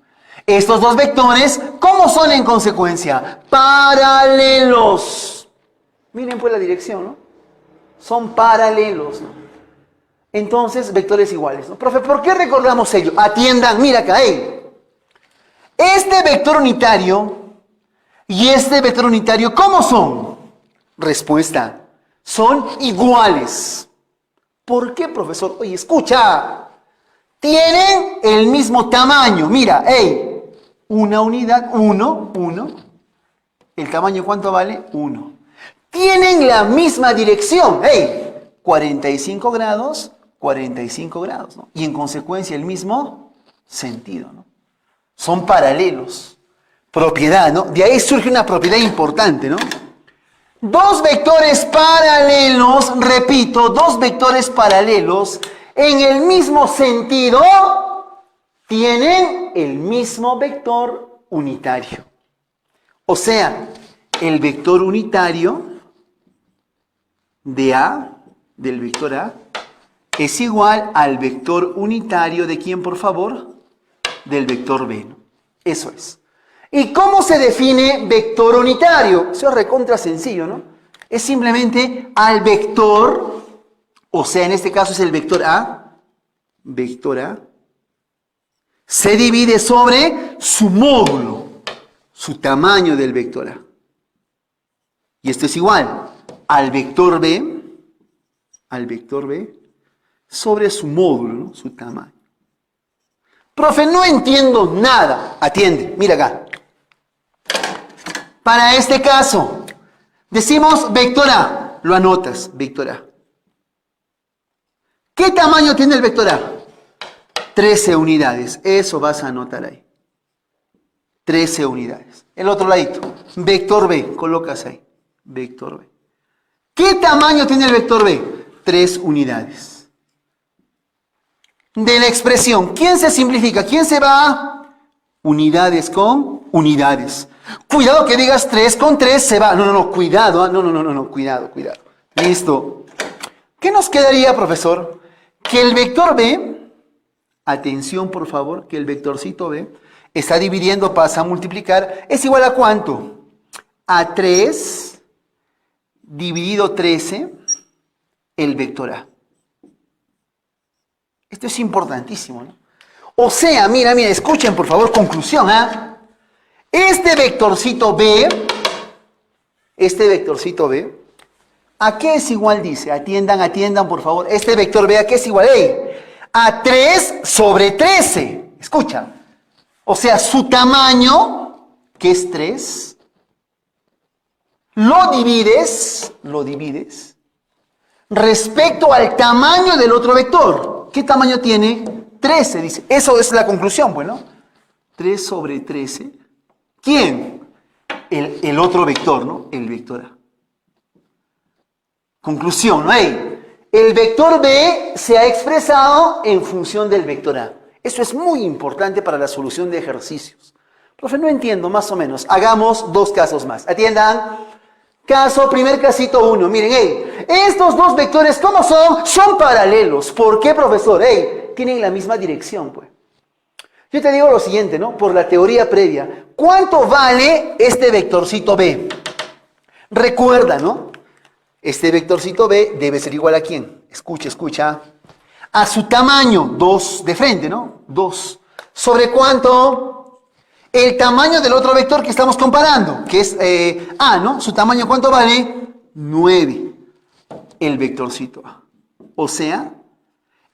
[SPEAKER 2] Estos dos vectores, ¿cómo son en consecuencia? Paralelos. Miren pues la dirección, ¿no? Son paralelos, ¿no? Entonces, vectores iguales, ¿no? Profe, ¿por qué recordamos ello? Atiendan, mira acá, este vector unitario y este vector unitario, ¿cómo son? Respuesta, son iguales. ¿Por qué, profesor? Oye, escucha, tienen el mismo tamaño. Mira, una unidad, 1. ¿El tamaño cuánto vale? 1. Tienen la misma dirección. 45 grados, 45 grados, ¿no? Y en consecuencia el mismo sentido, ¿no? Son paralelos. Propiedad, ¿no? De ahí surge una propiedad importante, ¿no? Dos vectores paralelos, repito, dos vectores paralelos en el mismo sentido tienen el mismo vector unitario. O sea, el vector unitario de A, del vector A, es igual al vector unitario de ¿quién, por favor? Del vector B, ¿no? Eso es. ¿Y cómo se define vector unitario? Eso es recontra sencillo, ¿no? Es simplemente al vector, o sea, en este caso es el vector A, se divide sobre su módulo, su tamaño del vector A. Y esto es igual al vector B, sobre su módulo, ¿no? Su tamaño. Profe, no entiendo nada. Atiende, mira acá. Para este caso, decimos vector A. Lo anotas, vector A. ¿Qué tamaño tiene el vector A? 13 unidades. Eso vas a anotar ahí. 13 unidades. El otro ladito. Vector B. Colocas ahí. Vector B. ¿Qué tamaño tiene el vector B? 3 unidades. De la expresión, ¿quién se simplifica? ¿Quién se va? Unidades con unidades. Cuidado que digas 3 con 3 se va. No, cuidado. No, cuidado. Listo. ¿Qué nos quedaría, profesor? Que el vector B, atención por favor, que el vectorcito B está dividiendo, pasa a multiplicar, es igual a ¿cuánto? A 3 dividido 13, el vector A. Esto es importantísimo, ¿no? O sea, mira, escuchen por favor, conclusión, ¿ah? Este vectorcito B, ¿a qué es igual? Dice, atiendan por favor. Este vector B, ¿a qué es igual? A 3 sobre 13. Escucha. O sea, su tamaño, que es 3, lo divides respecto al tamaño del otro vector. ¿Qué tamaño tiene? 13, dice. Eso es la conclusión, bueno. 3 sobre 13. ¿Quién? El otro vector, ¿no? El vector A. Conclusión, ¿no? El vector B se ha expresado en función del vector A. Eso es muy importante para la solución de ejercicios. Profe, no entiendo, más o menos. Hagamos 2 casos más. Atiendan. Primer casito 1. Miren, estos 2 vectores, ¿cómo son? Son paralelos. ¿Por qué, profesor? Tienen la misma dirección, pues. Yo te digo lo siguiente, ¿no? Por la teoría previa. ¿Cuánto vale este vectorcito B? Recuerda, ¿no? Este vectorcito B debe ser igual a ¿quién? Escucha. A su tamaño, 2 de frente, ¿no? 2. ¿Sobre cuánto? El tamaño del otro vector que estamos comparando, que es A, ¿no? Su tamaño, ¿cuánto vale? 9. El vectorcito A. O sea,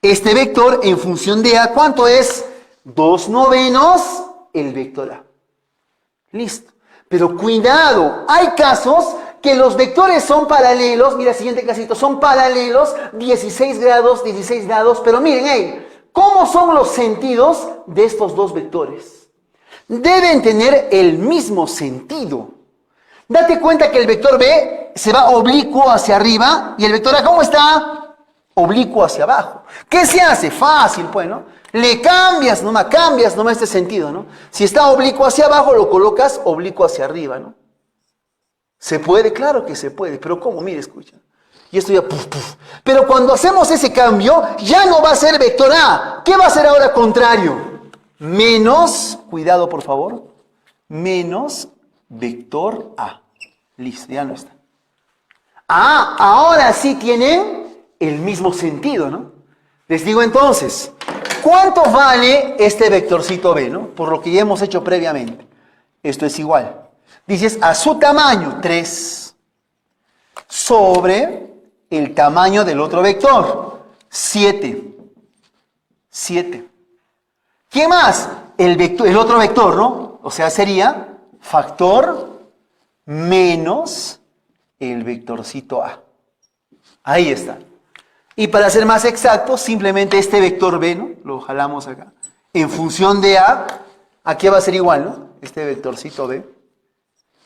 [SPEAKER 2] este vector en función de A, ¿cuánto es? 2/9 el vector A. Listo. Pero cuidado, hay casos que los vectores son paralelos. Mira, siguiente casito, son paralelos, 16 grados, pero miren, ¿cómo son los sentidos de estos 2 vectores? Deben tener el mismo sentido. Date cuenta que el vector B se va oblicuo hacia arriba y el vector A, ¿cómo está? Oblicuo hacia abajo. ¿Qué se hace? Fácil, pues, ¿no? Le cambias nomás este sentido, ¿no? Si está oblicuo hacia abajo, lo colocas oblicuo hacia arriba, ¿no? ¿Se puede? Claro que se puede, pero ¿cómo? Mire, escucha. Y esto ya... Pero cuando hacemos ese cambio, ya no va a ser vector A. ¿Qué va a ser ahora contrario? Menos, cuidado por favor, menos vector A. Listo, ya no está. Ah, ahora sí tienen el mismo sentido, ¿no? Les digo entonces, ¿cuánto vale este vectorcito B, ¿no? Por lo que ya hemos hecho previamente. Esto es igual. Dices, a su tamaño, 3, sobre el tamaño del otro vector, 7. ¿Qué más? El otro vector, ¿no? O sea, sería factor menos el vectorcito A. Ahí está. Y para ser más exacto, simplemente este vector B, ¿no? Lo jalamos acá. En función de A, ¿a qué va a ser igual, no? Este vectorcito B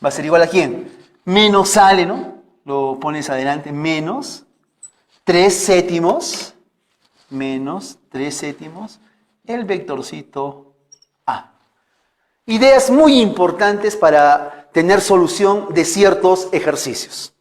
[SPEAKER 2] va a ser igual a ¿quién? Menos sale, ¿no? Lo pones adelante, menos 3/7, menos 3/7, el vectorcito A. Ideas muy importantes para tener solución de ciertos ejercicios.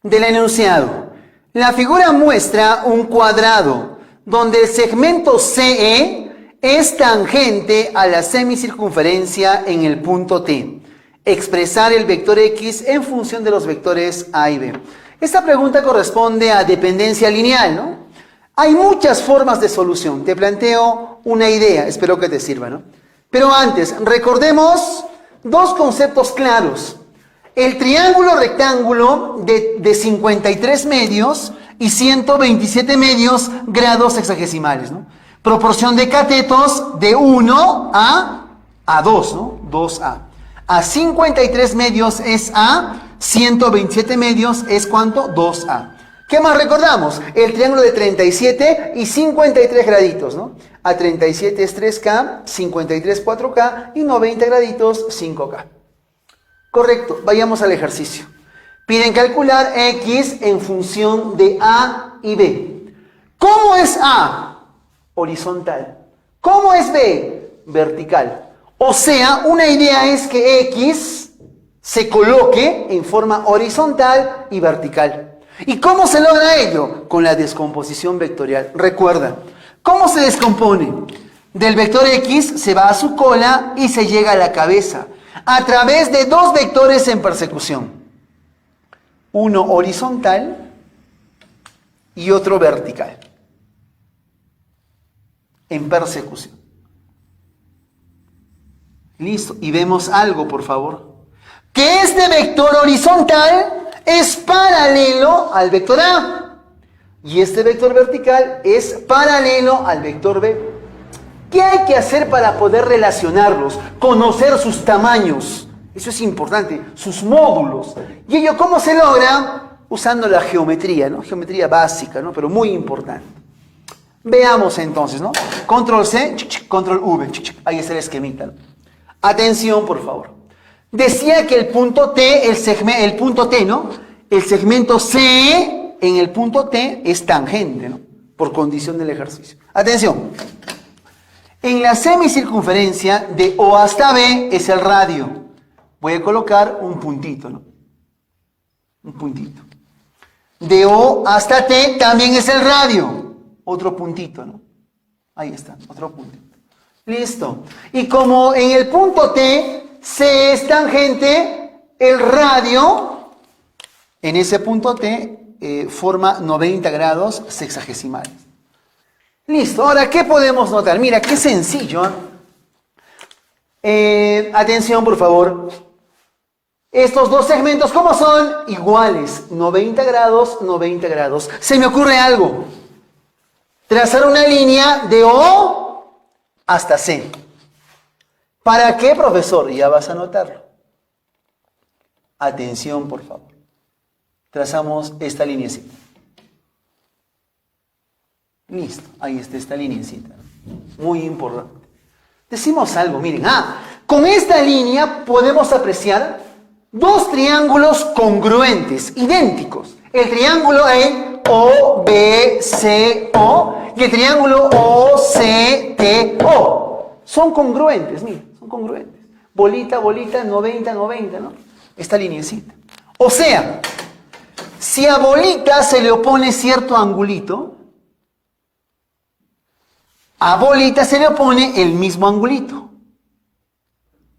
[SPEAKER 2] Del enunciado. La figura muestra un cuadrado donde el segmento CE es tangente a la semicircunferencia en el punto T. Expresar el vector X en función de los vectores A y B. Esta pregunta corresponde a dependencia lineal, ¿no? Hay muchas formas de solución. Te planteo una idea, espero que te sirva, ¿no? Pero antes, recordemos 2 conceptos claros. El triángulo rectángulo de 53 medios y 127 medios grados sexagesimales, ¿no? Proporción de catetos de 1 a 2, ¿no? 2A. A 53 medios es A, 127 medios es ¿cuánto? 2A. ¿Qué más recordamos? El triángulo de 37 y 53 graditos, ¿no? A 37 es 3K, 53 4K y 90 graditos 5K. Correcto, vayamos al ejercicio. Piden calcular X en función de A y B. ¿Cómo es A? Horizontal. ¿Cómo es B? Vertical. O sea, una idea es que X se coloque en forma horizontal y vertical. ¿Y cómo se logra ello? Con la descomposición vectorial. Recuerda, ¿cómo se descompone? Del vector X se va a su cola y se llega a la cabeza a través de 2 vectores en persecución. Uno horizontal y otro vertical. En persecución. Listo. Y vemos algo, por favor. Que este vector horizontal es paralelo al vector A. Y este vector vertical es paralelo al vector B. ¿Qué hay que hacer para poder relacionarlos? Conocer sus tamaños. Eso es importante, sus módulos. ¿Y ello cómo se logra? Usando la geometría, ¿no? Geometría básica, ¿no? Pero muy importante. Veamos entonces, ¿no? Control C, control V. Ahí está el esquemita, ¿no? Atención, por favor. Decía que el punto T, el punto T, ¿no? El segmento C en el punto T es tangente, ¿no? Por condición del ejercicio. Atención. En la semicircunferencia de O hasta B es el radio. Voy a colocar un puntito, ¿no? Un puntito. De O hasta T también es el radio. Otro puntito, ¿no? Ahí está, otro puntito. Listo. Y como en el punto T C es tangente, el radio en ese punto T forma 90 grados sexagesimales. Listo. Ahora, ¿qué podemos notar? Mira, qué sencillo. Atención, por favor. Estos dos segmentos, ¿cómo son? Iguales. 90 grados, 90 grados. Se me ocurre algo. Trazar una línea de O hasta C. ¿Para qué, profesor? Ya vas a notarlo. Atención, por favor. Trazamos esta lineecita. Listo, ahí está esta lineecita. Muy importante. Decimos algo, miren. Con esta línea podemos apreciar dos triángulos congruentes, idénticos. El triángulo OBCO y el triángulo OCTO. Son congruentes, miren, son congruentes. Bolita, bolita, 90, 90, ¿no? Esta lineecita. O sea, si a bolita se le opone cierto angulito, a bolita se le opone el mismo angulito.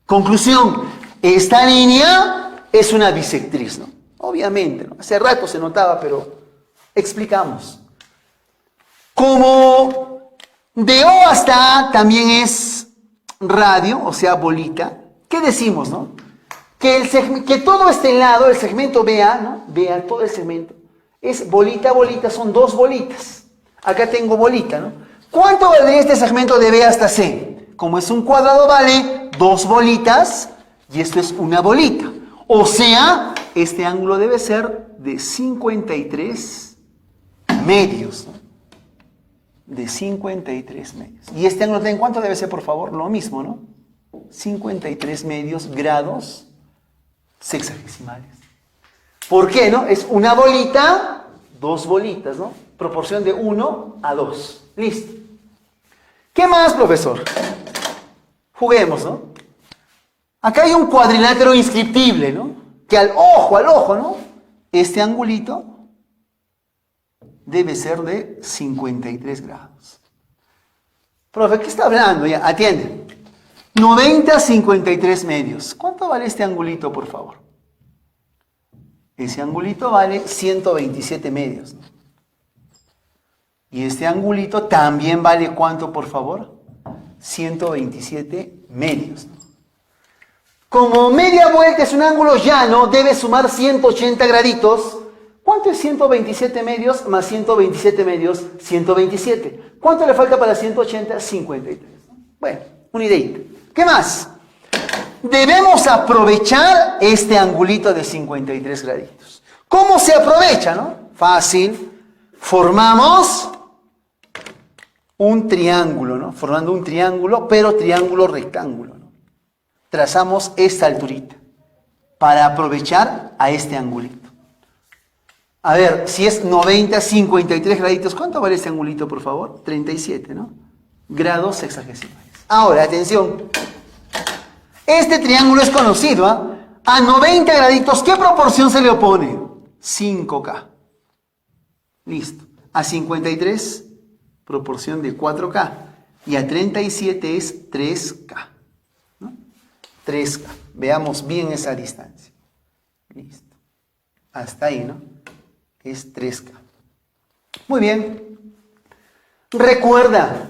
[SPEAKER 2] Conclusión, esta línea es una bisectriz, ¿no? Obviamente, ¿no? Hace rato se notaba, pero explicamos. Como de O hasta A también es radio, o sea, bolita, ¿qué decimos, no? Que todo este lado, el segmento BA, ¿no? BA, todo el segmento, es bolita, bolita, son dos bolitas. Acá tengo bolita, ¿no? ¿Cuánto valdría este segmento de B hasta C? Como es un cuadrado, vale dos bolitas y esto es una bolita. O sea, este ángulo debe ser de 53 medios, ¿no? De 53 medios. ¿Y este ángulo en cuánto debe ser, por favor? Lo mismo, ¿no? 53 medios grados sexagesimales. ¿Por qué, no? Es una bolita, dos bolitas, ¿no? Proporción de 1 a 2. Listo. ¿Qué más, profesor? Juguemos, ¿no? Acá hay un cuadrilátero inscriptible, ¿no? Que al ojo, ¿no? Este angulito debe ser de 53 grados. Profe, ¿qué está hablando? Ya, atiende. 90, 53 medios. ¿Cuánto vale este angulito, por favor? Ese angulito vale 127 medios, ¿no? Y este angulito también vale ¿cuánto, por favor? 127 medios, ¿no? Como media vuelta es un ángulo llano, debe sumar 180 graditos. ¿Cuánto es 127 medios más 127 medios? 127. ¿Cuánto le falta para 180? 53. Bueno, una ideita. ¿Qué más? Debemos aprovechar este angulito de 53 graditos. ¿Cómo se aprovecha, no? Fácil. Formamos un triángulo, ¿no? Formando un triángulo, pero triángulo rectángulo, ¿no? Trazamos esta alturita para aprovechar a este angulito. A ver, si es 90, 53 graditos, ¿cuánto vale este angulito, por favor? 37, ¿no? Grados sexagesimales. Ahora, atención. Este triángulo es conocido, ¿ah? A 90 graditos, ¿qué proporción se le opone? 5K. Listo. A 53, proporción de 4K. Y a 37 es 3K. ¿No? 3K. Veamos bien esa distancia. Listo. Hasta ahí, ¿no? Es 3K. Muy bien. Recuerda,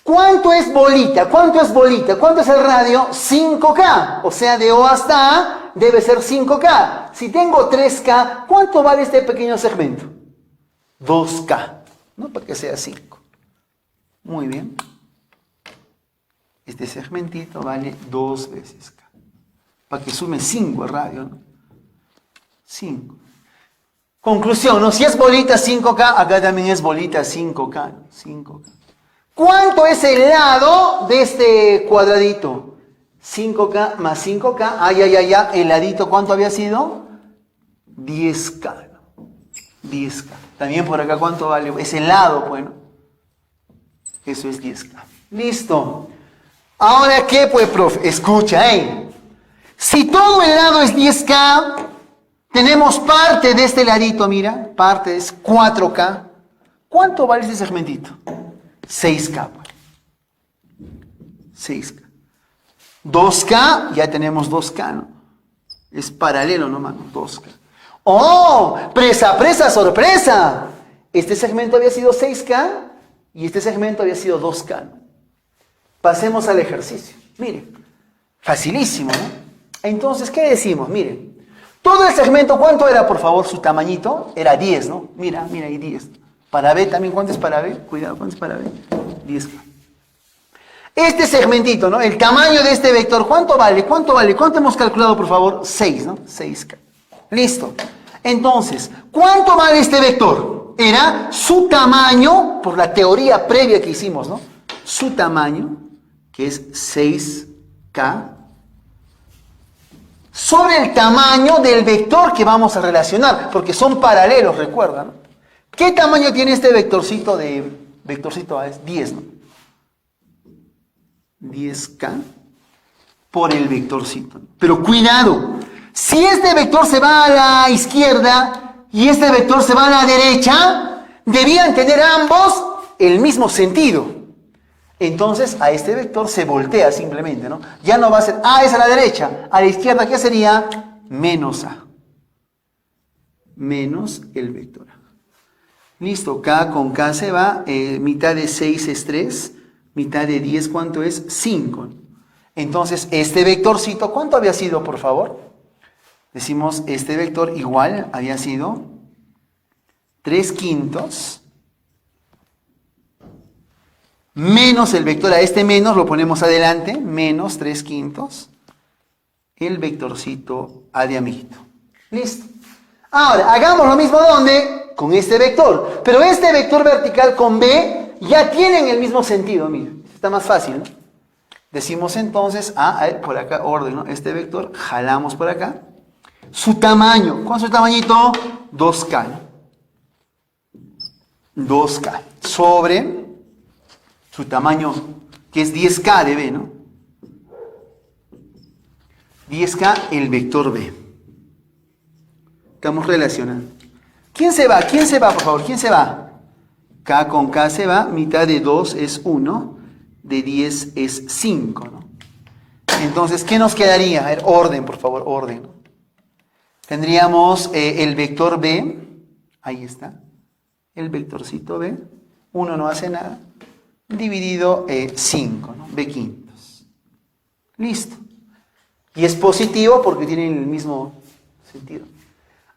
[SPEAKER 2] ¿cuánto es bolita? ¿Cuánto es bolita? ¿Cuánto es el radio? 5K. O sea, de O hasta A debe ser 5K. Si tengo 3K, ¿cuánto vale este pequeño segmento? 2K, ¿no? Para que sea 5. Muy bien. Este segmentito vale 2 veces K. Para que sume 5 el radio, ¿no? 5. Conclusión, ¿no? Si es bolita 5K, acá también es bolita 5K, ¿no? 5K. ¿Cuánto es el lado de este cuadradito? 5K más 5K. El ladito, ¿cuánto había sido? 10K, ¿no? 10K. También por acá, ¿cuánto vale? Es el lado, bueno. Eso es 10K. Listo. Ahora, ¿qué, pues, profe? Escucha, si todo el lado es 10K, tenemos parte de este ladito, mira, parte es 4K. ¿Cuánto vale este segmentito? 6K, pues. 6K. 2K, ya tenemos 2K, ¿no? Es paralelo nomás, ¿no? 2K. ¡Oh! ¡Presa, sorpresa! Este segmento había sido 6K y este segmento había sido 2K, ¿no? Pasemos al ejercicio. Miren, facilísimo, ¿no? Entonces, ¿qué decimos? Miren, todo el segmento, ¿cuánto era, por favor, su tamañito? Era 10, ¿no? Mira, ahí 10. Para B también, ¿cuánto es para B? Cuidado, ¿cuánto es para B? 10K. Este segmentito, ¿no? El tamaño de este vector, ¿cuánto vale? ¿Cuánto hemos calculado, por favor? 6, ¿no? 6K. Listo. Entonces, ¿cuánto vale este vector? Era su tamaño, por la teoría previa que hicimos, ¿no? Su tamaño, que es 6K, sobre el tamaño del vector que vamos a relacionar, porque son paralelos, recuerda, ¿no? ¿Qué tamaño tiene este vectorcito de vectorcito A? Es 10, ¿no? 10K por el vectorcito. Pero cuidado, si este vector se va a la izquierda y este vector se va a la derecha, debían tener ambos el mismo sentido. Entonces a este vector se voltea simplemente, ¿no? Ya no va a ser A es a la derecha, a la izquierda, ¿qué sería? Menos A. Menos el vector A. Listo, K con K se va, mitad de 6 es 3, mitad de 10, ¿cuánto es? 5. Entonces, este vectorcito, ¿cuánto había sido, por favor? Decimos, este vector igual había sido 3/5 menos el vector A, este menos lo ponemos adelante, menos 3/5, el vectorcito A de amiguito. Listo. Ahora, hagamos lo mismo, ¿dónde? Con este vector. Pero este vector vertical con B ya tienen el mismo sentido, mira. Está más fácil, ¿no? Decimos entonces, por acá, orden, ¿no? Este vector, jalamos por acá. Su tamaño, ¿cuál es su tamañito? 2K, ¿no? 2K. Sobre su tamaño, que es 10K de B, ¿no? 10K, el vector B. Estamos relacionando. ¿Quién se va? ¿Quién se va, por favor? ¿Quién se va? K con K se va, mitad de 2 es 1, de 10 es 5, ¿no? Entonces, ¿qué nos quedaría? A ver, orden, por favor, orden, ¿no? Tendríamos el vector B, ahí está, el vectorcito B, 1 no hace nada, dividido 5, ¿no? B/5. Listo. Y es positivo porque tienen el mismo sentido.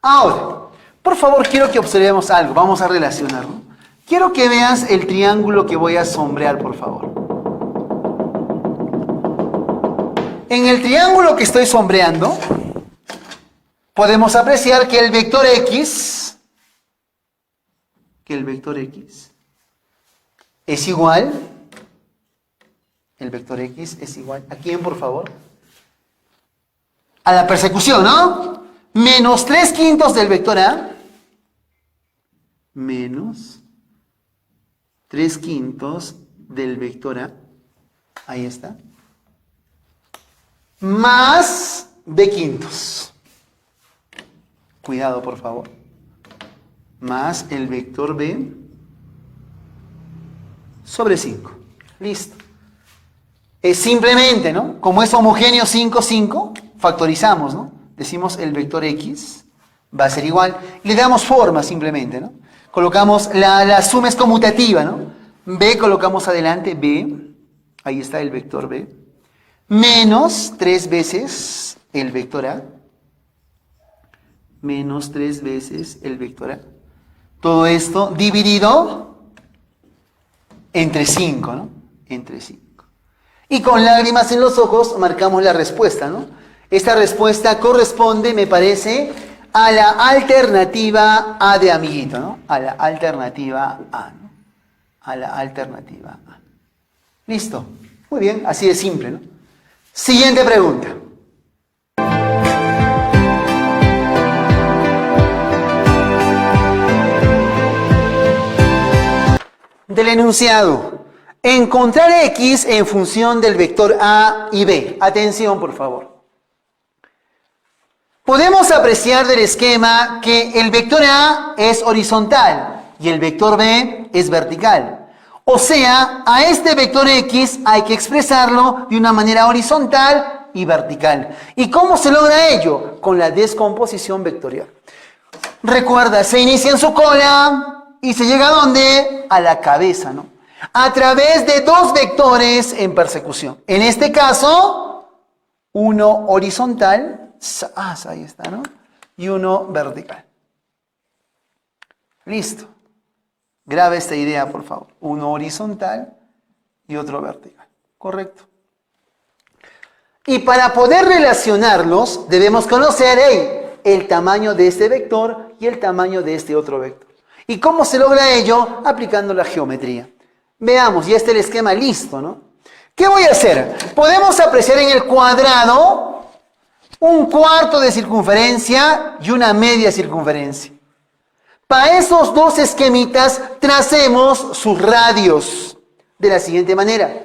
[SPEAKER 2] Ahora, por favor, quiero que observemos algo. Vamos a relacionarlo. Quiero que veas el triángulo que voy a sombrear, por favor. En el triángulo que estoy sombreando, podemos apreciar que el vector X, es igual, el vector X es igual, ¿a quién, por favor? A la persecución, ¿no? Menos 3/5 del vector A, menos 3/5 del vector A, ahí está, más B/5. Cuidado, por favor. Más el vector B sobre 5. Listo. Es simplemente, ¿no? Como es homogéneo 5, 5, factorizamos, ¿no? Decimos el vector X va a ser igual. Le damos forma simplemente, ¿no? Colocamos, la suma es conmutativa, ¿no? B colocamos adelante, B, ahí está el vector B, menos 3 veces el vector A, menos 3 veces el vector A. Todo esto dividido entre 5, ¿no? Entre 5. Y con lágrimas en los ojos marcamos la respuesta, ¿no? Esta respuesta corresponde, me parece, a la alternativa A de amiguito, ¿no? A la alternativa A, ¿no? A la alternativa A. Listo. Muy bien, así de simple, ¿no? Siguiente pregunta. Del enunciado. Encontrar X en función del vector A y B. Atención, por favor. Podemos apreciar del esquema que el vector A es horizontal y el vector B es vertical. O sea, a este vector X hay que expresarlo de una manera horizontal y vertical. ¿Y cómo se logra ello? Con la descomposición vectorial. Recuerda, se inicia en su cola y se llega ¿a dónde? A la cabeza, ¿no? A través de dos vectores en persecución. En este caso, uno horizontal, ahí está, ¿no? Y uno vertical. Listo. Graba esta idea, por favor. Uno horizontal y otro vertical. Correcto. Y para poder relacionarlos, debemos conocer el tamaño de este vector y el tamaño de este otro vector. ¿Y cómo se logra ello? Aplicando la geometría. Veamos, ya está el esquema listo, ¿no? ¿Qué voy a hacer? Podemos apreciar en el cuadrado un cuarto de circunferencia y una media circunferencia. Para esos dos esquemitas tracemos sus radios de la siguiente manera.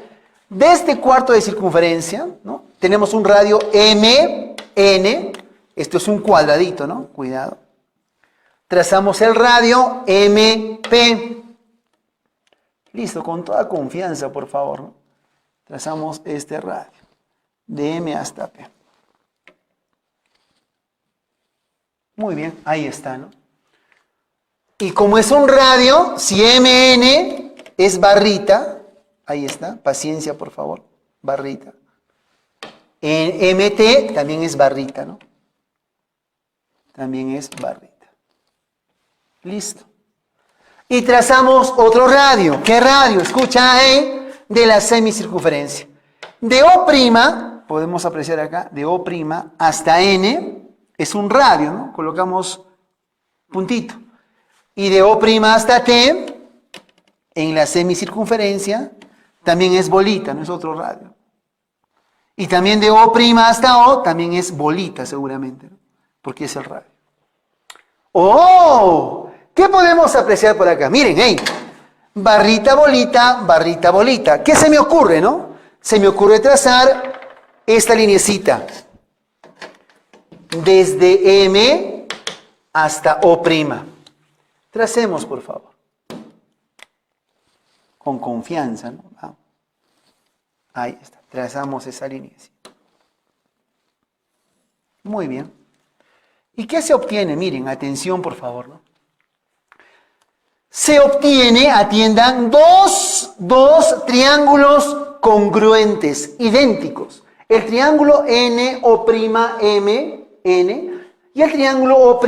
[SPEAKER 2] De este cuarto de circunferencia, ¿no? Tenemos un radio MN. Esto es un cuadradito, ¿no? Cuidado. Trazamos el radio MP. Listo, con toda confianza, por favor, ¿no? Trazamos este radio, de M hasta P. Muy bien, ahí está, ¿no? Y como es un radio, si MN es barrita, ahí está, paciencia, por favor, barrita. En MT también es barrita, ¿no? También es barrita. Listo. Y trazamos otro radio. ¿Qué radio? Escucha, de la semicircunferencia. De O', podemos apreciar acá, de O' hasta N, es un radio, ¿no? Colocamos puntito. Y de O' hasta T, en la semicircunferencia, también es bolita, no es otro radio. Y también de O' hasta O, también es bolita, seguramente, ¿no? Porque es el radio. ¡Oh! ¿Qué podemos apreciar por acá? Miren, barrita, bolita, barrita, bolita. ¿Qué se me ocurre, no? Se me ocurre trazar esta linecita. Desde M hasta O'. Tracemos, por favor. Con confianza, ¿no? Vamos. Ahí está. Trazamos esa linecita. Muy bien. ¿Y qué se obtiene? Miren, atención, por favor, ¿no? Se obtiene, atiendan, dos triángulos congruentes, idénticos. El triángulo NO'M, N, y el triángulo O'T,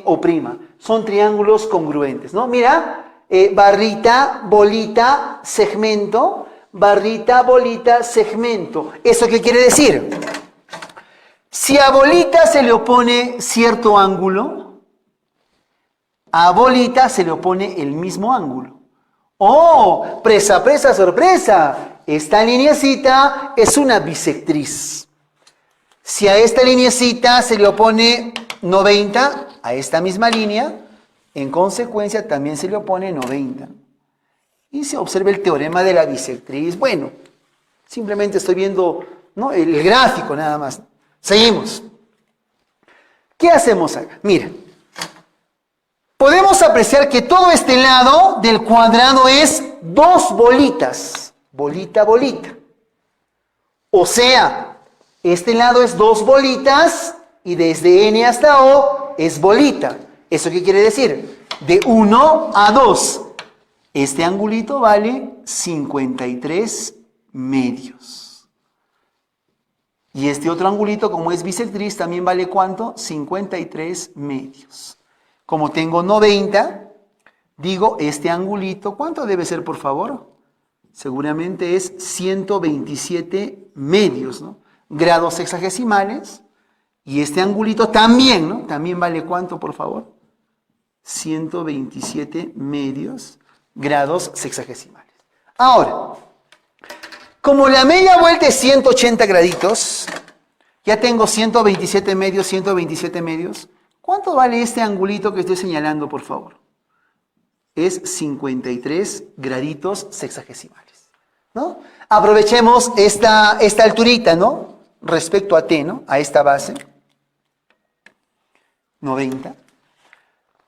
[SPEAKER 2] MO'. Son triángulos congruentes, ¿no? Mira, barrita, bolita, segmento, barrita, bolita, segmento. ¿Eso qué quiere decir? Si a bolita se le opone cierto ángulo, a bolita se le opone el mismo ángulo. ¡Oh! Presa, presa, sorpresa. Esta lineecita es una bisectriz. Si a esta lineecita se le opone 90, a esta misma línea, en consecuencia también se le opone 90. Y se observa el teorema de la bisectriz. Bueno, simplemente estoy viendo, ¿no?, el gráfico nada más. Seguimos. ¿Qué hacemos acá? Mira. Podemos apreciar que todo este lado del cuadrado es dos bolitas. Bolita, bolita. O sea, este lado es dos bolitas y desde N hasta O es bolita. ¿Eso qué quiere decir? De 1 a 2. Este angulito vale 53 medios. Y este otro angulito, como es bisectriz, también vale ¿cuánto? 53 medios. Como tengo 90, digo, este angulito, ¿cuánto debe ser, por favor? Seguramente es 127 medios, ¿no? Grados sexagesimales. Y este angulito también, ¿no? También vale ¿cuánto, por favor? 127 medios grados sexagesimales. Ahora, como la media vuelta es 180 graditos, ya tengo 127 medios, 127 medios. ¿Cuánto vale este angulito que estoy señalando, por favor? Es 53 graditos sexagesimales, ¿no? Aprovechemos esta alturita, ¿no? Respecto a T, ¿no? A esta base. 90.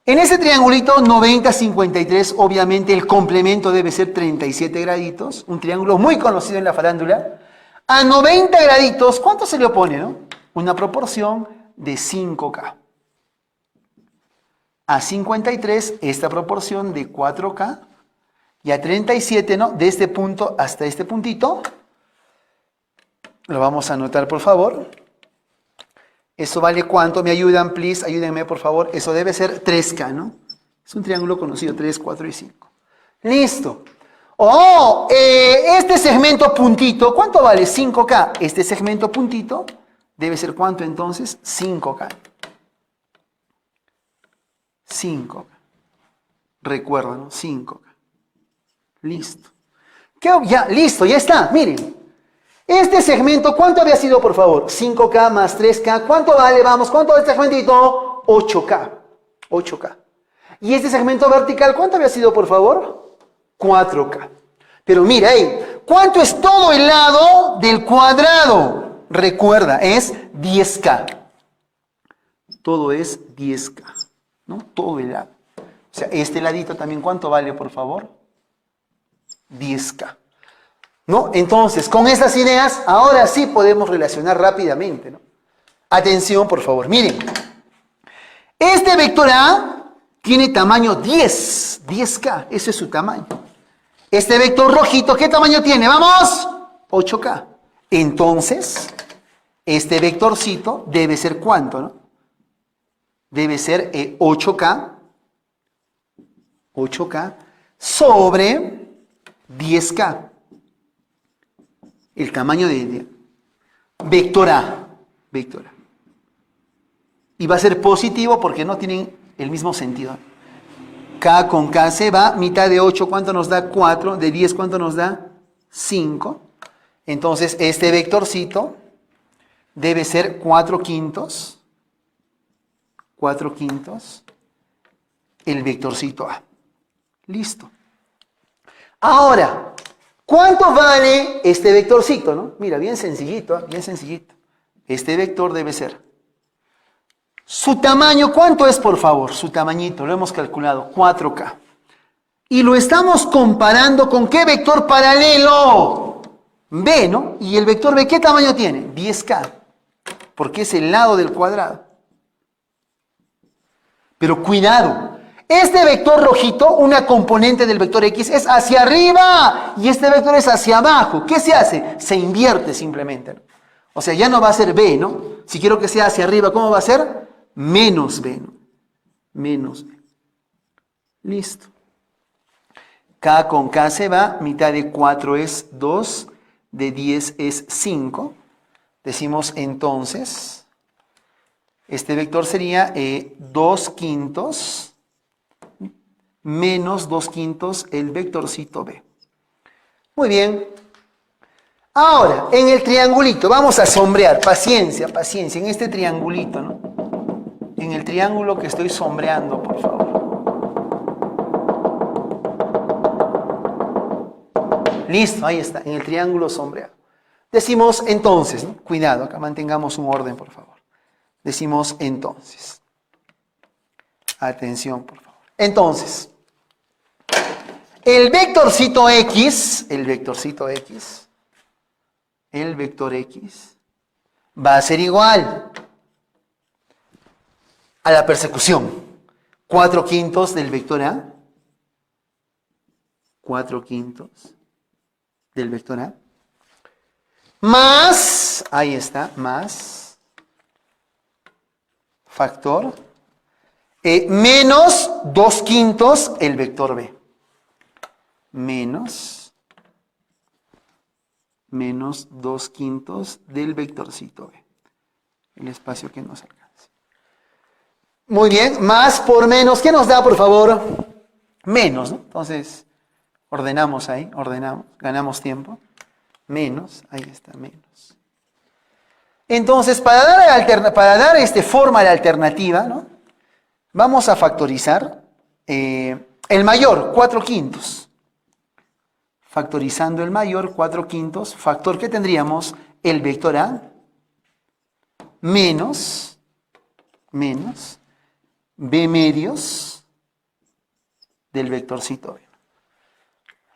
[SPEAKER 2] En ese triangulito 90-53, obviamente el complemento debe ser 37 graditos, un triángulo muy conocido en la farándula. A 90 graditos, ¿cuánto se le opone, no? Una proporción de 5K. A 53, esta proporción de 4K. Y a 37, ¿no? De este punto hasta este puntito. Lo vamos a anotar, por favor. ¿Eso vale cuánto? ¿Me ayudan, please? Ayúdenme, por favor. Eso debe ser 3K, ¿no? Es un triángulo conocido, 3, 4 y 5. Listo. Oh, este segmento puntito, ¿cuánto vale? 5K. Este segmento puntito debe ser ¿cuánto entonces? 5K. 5K. Recuerda, ¿no? 5K. Listo. Ya, listo, ya está. Miren. Este segmento, ¿cuánto había sido, por favor? 5K más 3K. ¿Cuánto vale? Vamos, ¿cuánto es este segmentito? 8K. 8K. Y este segmento vertical, ¿cuánto había sido, por favor? 4K. Pero mira, ¿cuánto es todo el lado del cuadrado? Recuerda, es 10K. Todo es 10K, ¿no? Todo el lado. O sea, este ladito también, ¿cuánto vale, por favor? 10K. ¿No? Entonces, con estas ideas, ahora sí podemos relacionar rápidamente, ¿no? Atención, por favor. Miren, este vector A tiene tamaño 10K, ese es su tamaño. Este vector rojito, ¿qué tamaño tiene? ¡Vamos! 8K. Entonces, este vectorcito debe ser ¿cuánto, no? Debe ser 8K sobre 10K. El tamaño de vector A. Vector A. Y va a ser positivo porque no tienen el mismo sentido. K con K se va. Mitad de 8, ¿cuánto nos da? 4. De 10, ¿cuánto nos da? 5. Entonces, este vectorcito debe ser 4/5. 4/5. El vectorcito A. Listo. Ahora, ¿cuánto vale este vectorcito, no? Mira, bien sencillito, bien sencillito. Este vector debe ser. Su tamaño, ¿cuánto es, por favor? Su tamañito, lo hemos calculado, 4K. Y lo estamos comparando con ¿qué vector paralelo? B, ¿no? Y el vector B, ¿qué tamaño tiene? 10K. Porque es el lado del cuadrado. Pero cuidado. Este vector rojito, una componente del vector X, es hacia arriba y este vector es hacia abajo. ¿Qué se hace? Se invierte simplemente, ¿no? O sea, ya no va a ser B, ¿no? Si quiero que sea hacia arriba, ¿cómo va a ser? Menos B, ¿no? Menos B. Listo. K con K se va, mitad de 4 es 2, de 10 es 5. Decimos entonces, este vector sería 2/5 menos 2/5 el vectorcito B. Muy bien. Ahora, en el triangulito, vamos a sombrear, paciencia, paciencia, en este triangulito, ¿no? En el triángulo que estoy sombreando, por favor. Listo, ahí está, en el triángulo sombreado. Decimos entonces, ¿no? Cuidado, acá mantengamos un orden, por favor. Decimos entonces. Atención, por favor. Entonces, el vector X va a ser igual a la persecución. 4/5 del vector A. 4/5 del vector A. más, ahí está, más, factor, menos 2/5 el vector B. Menos 2/5 del vectorcito B. El espacio que nos alcance. Muy bien, más por menos, ¿qué nos da, por favor? Menos, ¿no? Entonces, ordenamos ahí, ordenamos, ganamos tiempo. Menos, ahí está, menos. Entonces, para dar forma a la alternativa, ¿no? Vamos a factorizar el mayor, 4/5. Factorizando el mayor, 4/5, factor que tendríamos el vector A menos B medios del vectorcito B.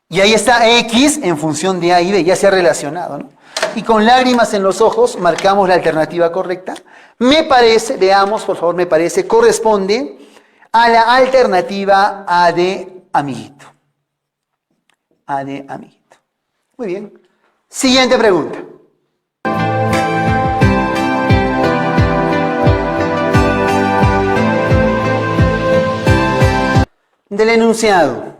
[SPEAKER 2] Y ahí está X en función de A y B, ya se ha relacionado, ¿no? Y con lágrimas en los ojos marcamos la alternativa correcta. Me parece, veamos por favor, me parece, corresponde a la alternativa A de amiguito. A de amiguito. Muy bien. Siguiente pregunta. Del enunciado.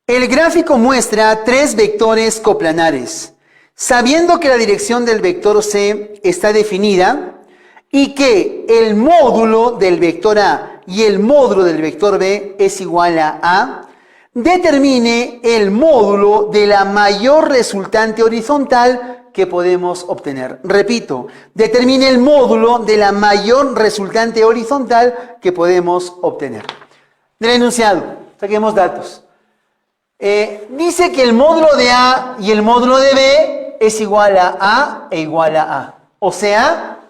[SPEAKER 2] El gráfico muestra 3 vectores coplanares. Sabiendo que la dirección del vector C está definida y que el módulo del vector A y el módulo del vector B es igual a A, determine el módulo de la mayor resultante horizontal que podemos obtener. Repito, determine el módulo de la mayor resultante horizontal que podemos obtener. Del enunciado, saquemos datos. Dice que el módulo de A y el módulo de B es igual a A e igual a A. O sea,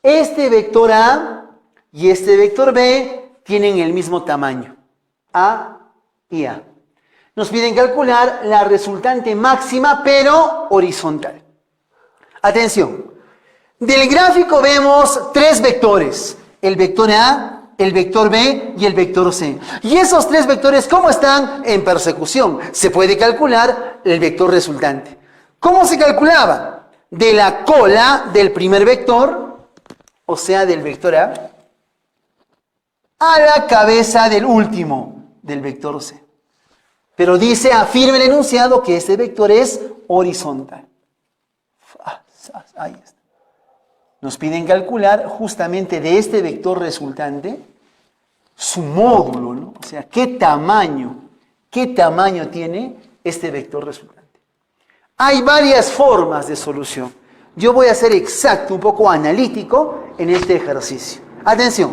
[SPEAKER 2] este vector A y este vector B tienen el mismo tamaño. A y A. Nos piden calcular la resultante máxima, pero horizontal. Atención. Del gráfico vemos 3 vectores. El vector A, el vector B y el vector C. Y esos 3 vectores, ¿cómo están? En persecución. Se puede calcular el vector resultante. ¿Cómo se calculaba? De la cola del primer vector, o sea, del vector A la cabeza del último, del vector C. Pero dice, afirma el enunciado que este vector es horizontal. Ahí está. Nos piden calcular justamente de este vector resultante su módulo, ¿no? O sea, qué tamaño tiene este vector resultante. Hay varias formas de solución. Yo voy a ser exacto, un poco analítico en este ejercicio. Atención.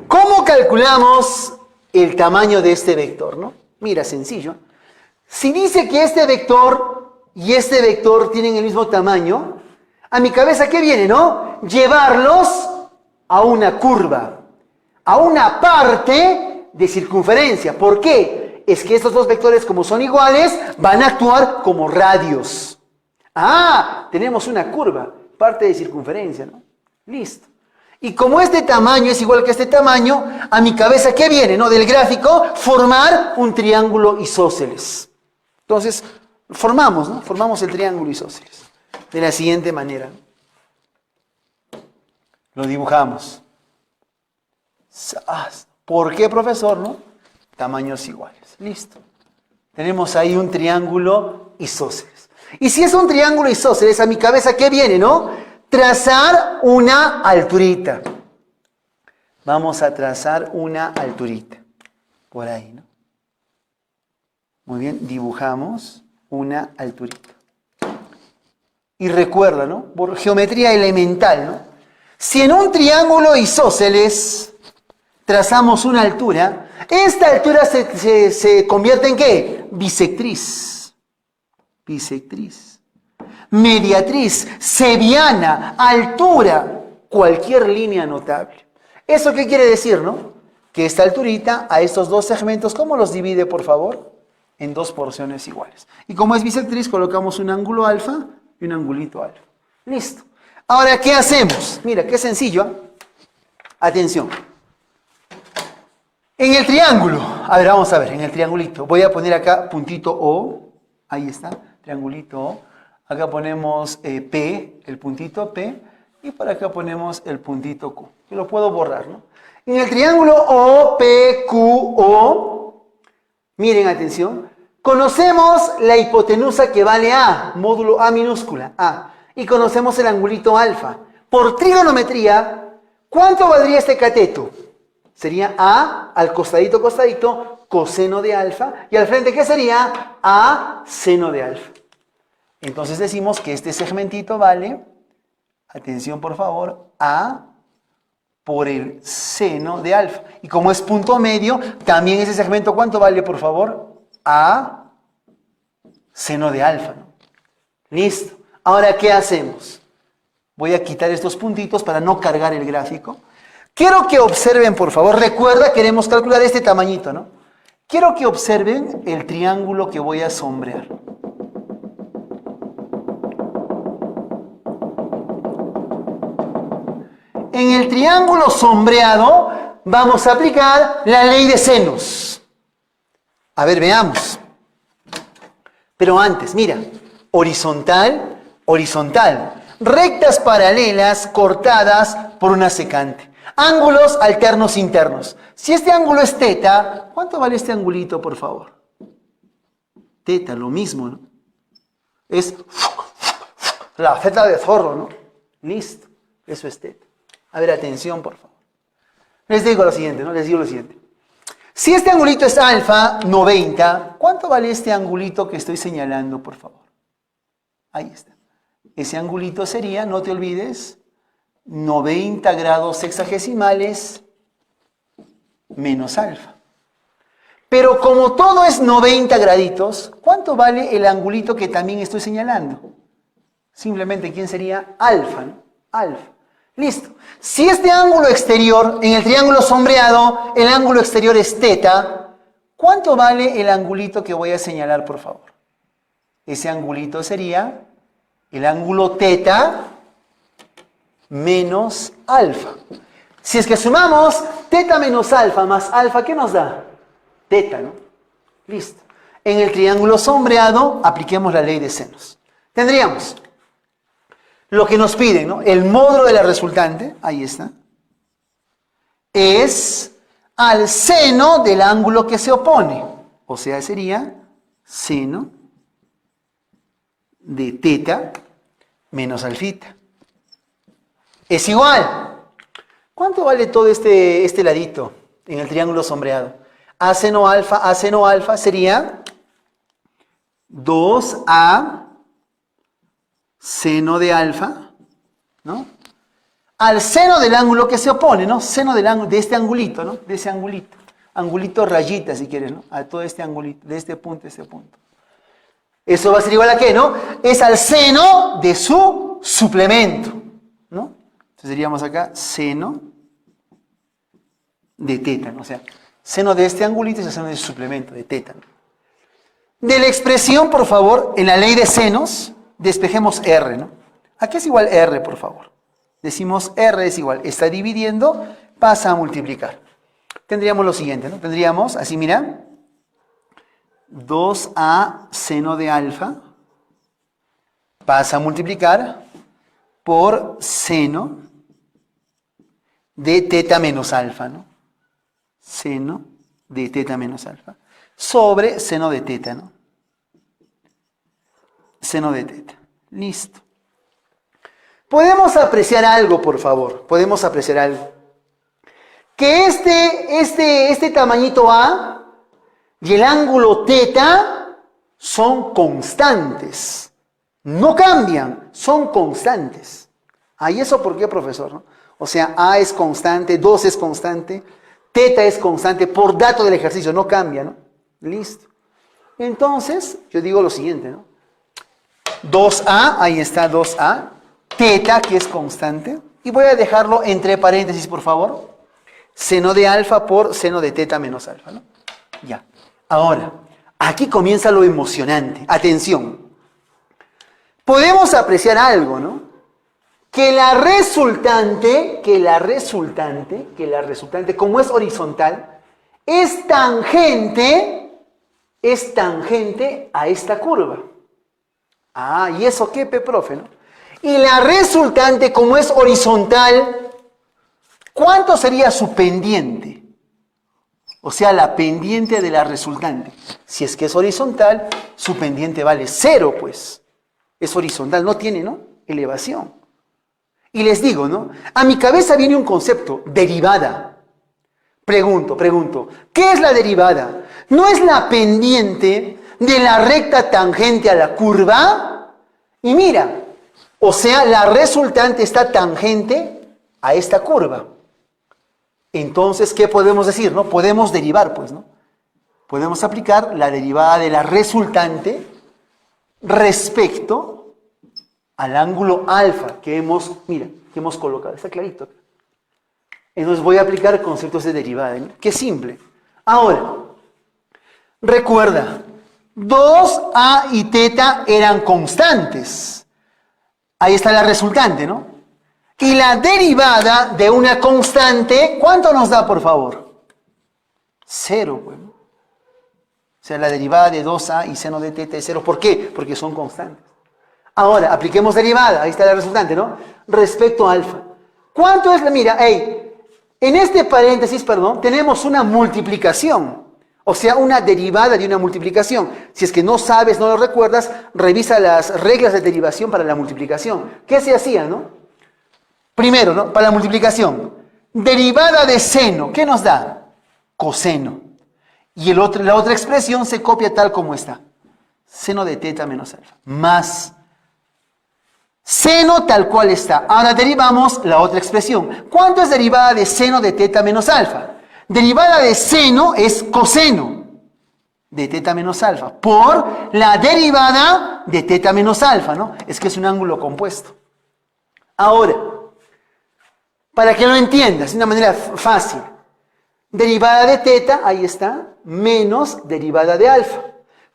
[SPEAKER 2] ¿Cómo calculamos el tamaño de este vector, no? Mira, sencillo. Si dice que este vector y este vector tienen el mismo tamaño, a mi cabeza, ¿qué viene, no? Llevarlos a una curva, a una parte de circunferencia. ¿Por qué? Es que estos dos vectores, como son iguales, van a actuar como radios. Ah, tenemos una curva, parte de circunferencia, ¿no? Listo. Y como este tamaño es igual que este tamaño, a mi cabeza, ¿qué viene, no? Del gráfico, formar un triángulo isósceles. Entonces, formamos, ¿no? Formamos el triángulo isósceles. De la siguiente manera. Lo dibujamos. ¿Por qué, profesor, no? Tamaños iguales. Listo. Tenemos ahí un triángulo isósceles. Y si es un triángulo isósceles, a mi cabeza, ¿qué viene, no? Trazar una alturita. Vamos a trazar una alturita. Por ahí, ¿no? Muy bien, dibujamos una alturita. Y recuerda, ¿no? Por geometría elemental, ¿no? Si en un triángulo isósceles trazamos una altura, esta altura se convierte en ¿qué? Bisectriz. Bisectriz. Mediatriz, seviana, altura, cualquier línea notable. ¿Eso qué quiere decir, no? Que esta alturita a estos dos segmentos, ¿cómo los divide, por favor? En 2 porciones iguales. Y como es bisectriz, colocamos un ángulo alfa y un angulito alfa. Listo. Ahora, ¿qué hacemos? Mira, qué sencillo, ¿eh? Atención. En el triángulo, a ver, vamos a ver, en el triangulito, voy a poner acá puntito O, ahí está, triangulito O. Acá ponemos P, el puntito P, y por acá ponemos el puntito Q. Yo lo puedo borrar, ¿no? En el triángulo OPQO, miren, atención, conocemos la hipotenusa que vale A, módulo A minúscula, A, y conocemos el angulito alfa. Por trigonometría, ¿cuánto valdría este cateto? Sería A al costadito, coseno de alfa, y al frente, ¿qué sería? A seno de alfa. Entonces decimos que este segmentito vale, atención por favor, A por el seno de alfa. Y como es punto medio, también ese segmento, ¿cuánto vale por favor? A seno de alfa, ¿no? Listo. Ahora, ¿qué hacemos? Voy a quitar estos puntitos para no cargar el gráfico. Quiero que observen, por favor, recuerda, queremos calcular este tamañito, ¿no? Quiero que observen el triángulo que voy a sombrear. En el triángulo sombreado vamos a aplicar la ley de senos. A ver, veamos. Pero antes, mira, horizontal, horizontal. Rectas paralelas cortadas por una secante. Ángulos alternos internos. Si este ángulo es teta, ¿cuánto vale este angulito, por favor? Teta, lo mismo, ¿no? Es la zeta de zorro, ¿no? Listo, eso es teta. A ver, atención, por favor. Les digo lo siguiente, ¿no? Les digo lo siguiente. Si este angulito es alfa, 90, ¿cuánto vale este angulito que estoy señalando, por favor? Ahí está. Ese angulito sería, no te olvides, 90 grados sexagesimales menos alfa. Pero como todo es 90 graditos, ¿cuánto vale el angulito que también estoy señalando? Simplemente, ¿quién sería? Alfa, ¿no? Alfa. Listo. Si este ángulo exterior, en el triángulo sombreado, el ángulo exterior es teta, ¿cuánto vale el angulito que voy a señalar, por favor? Ese angulito sería el ángulo teta menos alfa. Si es que sumamos teta menos alfa más alfa, ¿qué nos da? Teta, ¿no? Listo. En el triángulo sombreado, apliquemos la ley de senos. Tendríamos lo que nos piden, ¿no? El módulo de la resultante, ahí está, es al seno del ángulo que se opone. O sea, sería seno de teta menos alfita. Es igual. ¿Cuánto vale todo este ladito en el triángulo sombreado? A seno alfa sería 2A seno de alfa, ¿no? Al seno del ángulo que se opone, ¿no? Seno del ángulo, de este angulito, ¿no? De ese angulito. Angulito rayita, si quieres, ¿no? A todo este angulito, de este punto a este punto. Eso va a ser igual a ¿qué, no? Es al seno de su suplemento, ¿no? Entonces diríamos acá, seno de teta, ¿no? O sea, seno de este angulito es el seno de su suplemento, de teta, ¿no? De la expresión, por favor, en la ley de senos, despejemos R, ¿no? ¿A qué es igual R, por favor? Decimos R es igual, está dividiendo, pasa a multiplicar. Tendríamos lo siguiente, ¿no? Tendríamos, así mira, 2A seno de alfa pasa a multiplicar por seno de teta menos alfa, ¿no? Seno de teta menos alfa sobre seno de teta, ¿no? Seno de teta. Listo. Podemos apreciar algo, por favor. Podemos apreciar algo. Que este tamañito A y el ángulo teta son constantes. No cambian, son constantes. ¿Y eso por qué, profesor? ¿No? O sea, A es constante, 2 es constante, teta es constante por dato del ejercicio, no cambia, ¿no? Listo. Entonces, yo digo lo siguiente, ¿no? 2A, ahí está 2A, teta, que es constante, y voy a dejarlo entre paréntesis, por favor, seno de alfa por seno de teta menos alfa, ¿no? Ya. Ahora, aquí comienza lo emocionante. Atención. Podemos apreciar algo, ¿no? Que la resultante, como es horizontal, es tangente a esta curva. Ah, ¿y eso qué, profe, no? Y la resultante, como es horizontal, ¿cuánto sería su pendiente? O sea, la pendiente de la resultante. Si es que es horizontal, su pendiente vale 0, pues. Es horizontal, no tiene, ¿no? Elevación. Y les digo, ¿no? A mi cabeza viene un concepto, derivada. Pregunto, ¿qué es la derivada? ¿No es la pendiente de la recta tangente a la curva? Y mira, o sea, la resultante está tangente a esta curva. Entonces, ¿qué podemos decir? ¿No? Podemos derivar, pues, ¿no? Podemos aplicar la derivada de la resultante respecto al ángulo alfa que hemos, mira, que hemos colocado. Está clarito. Entonces voy a aplicar conceptos de derivada, ¿no? Qué simple. Ahora, recuerda, 2a y θ eran constantes. Ahí está la resultante, ¿no? Y la derivada de una constante, ¿cuánto nos da, por favor? 0, pues. O sea, la derivada de 2a y seno de θ es 0. ¿Por qué? Porque son constantes. Ahora, apliquemos derivada. Ahí está la resultante, ¿no? Respecto a alfa. ¿Cuánto es la? Mira, en este paréntesis, tenemos una multiplicación. O sea, una derivada de una multiplicación. Si es que no sabes, no lo recuerdas, revisa las reglas de derivación para la multiplicación. ¿Qué se hacía, no? Primero, ¿no? Para la multiplicación. Derivada de seno, ¿qué nos da? Coseno. Y la otra expresión se copia tal como está. Seno de θ menos alfa. Más seno tal cual está. Ahora derivamos la otra expresión. ¿Cuánto es derivada de seno de θ menos alfa? Derivada de seno es coseno de θ menos alfa por la derivada de θ menos alfa, ¿no? Es que es un ángulo compuesto. Ahora, para que lo entiendas de una manera fácil, derivada de θ, ahí está, menos derivada de alfa.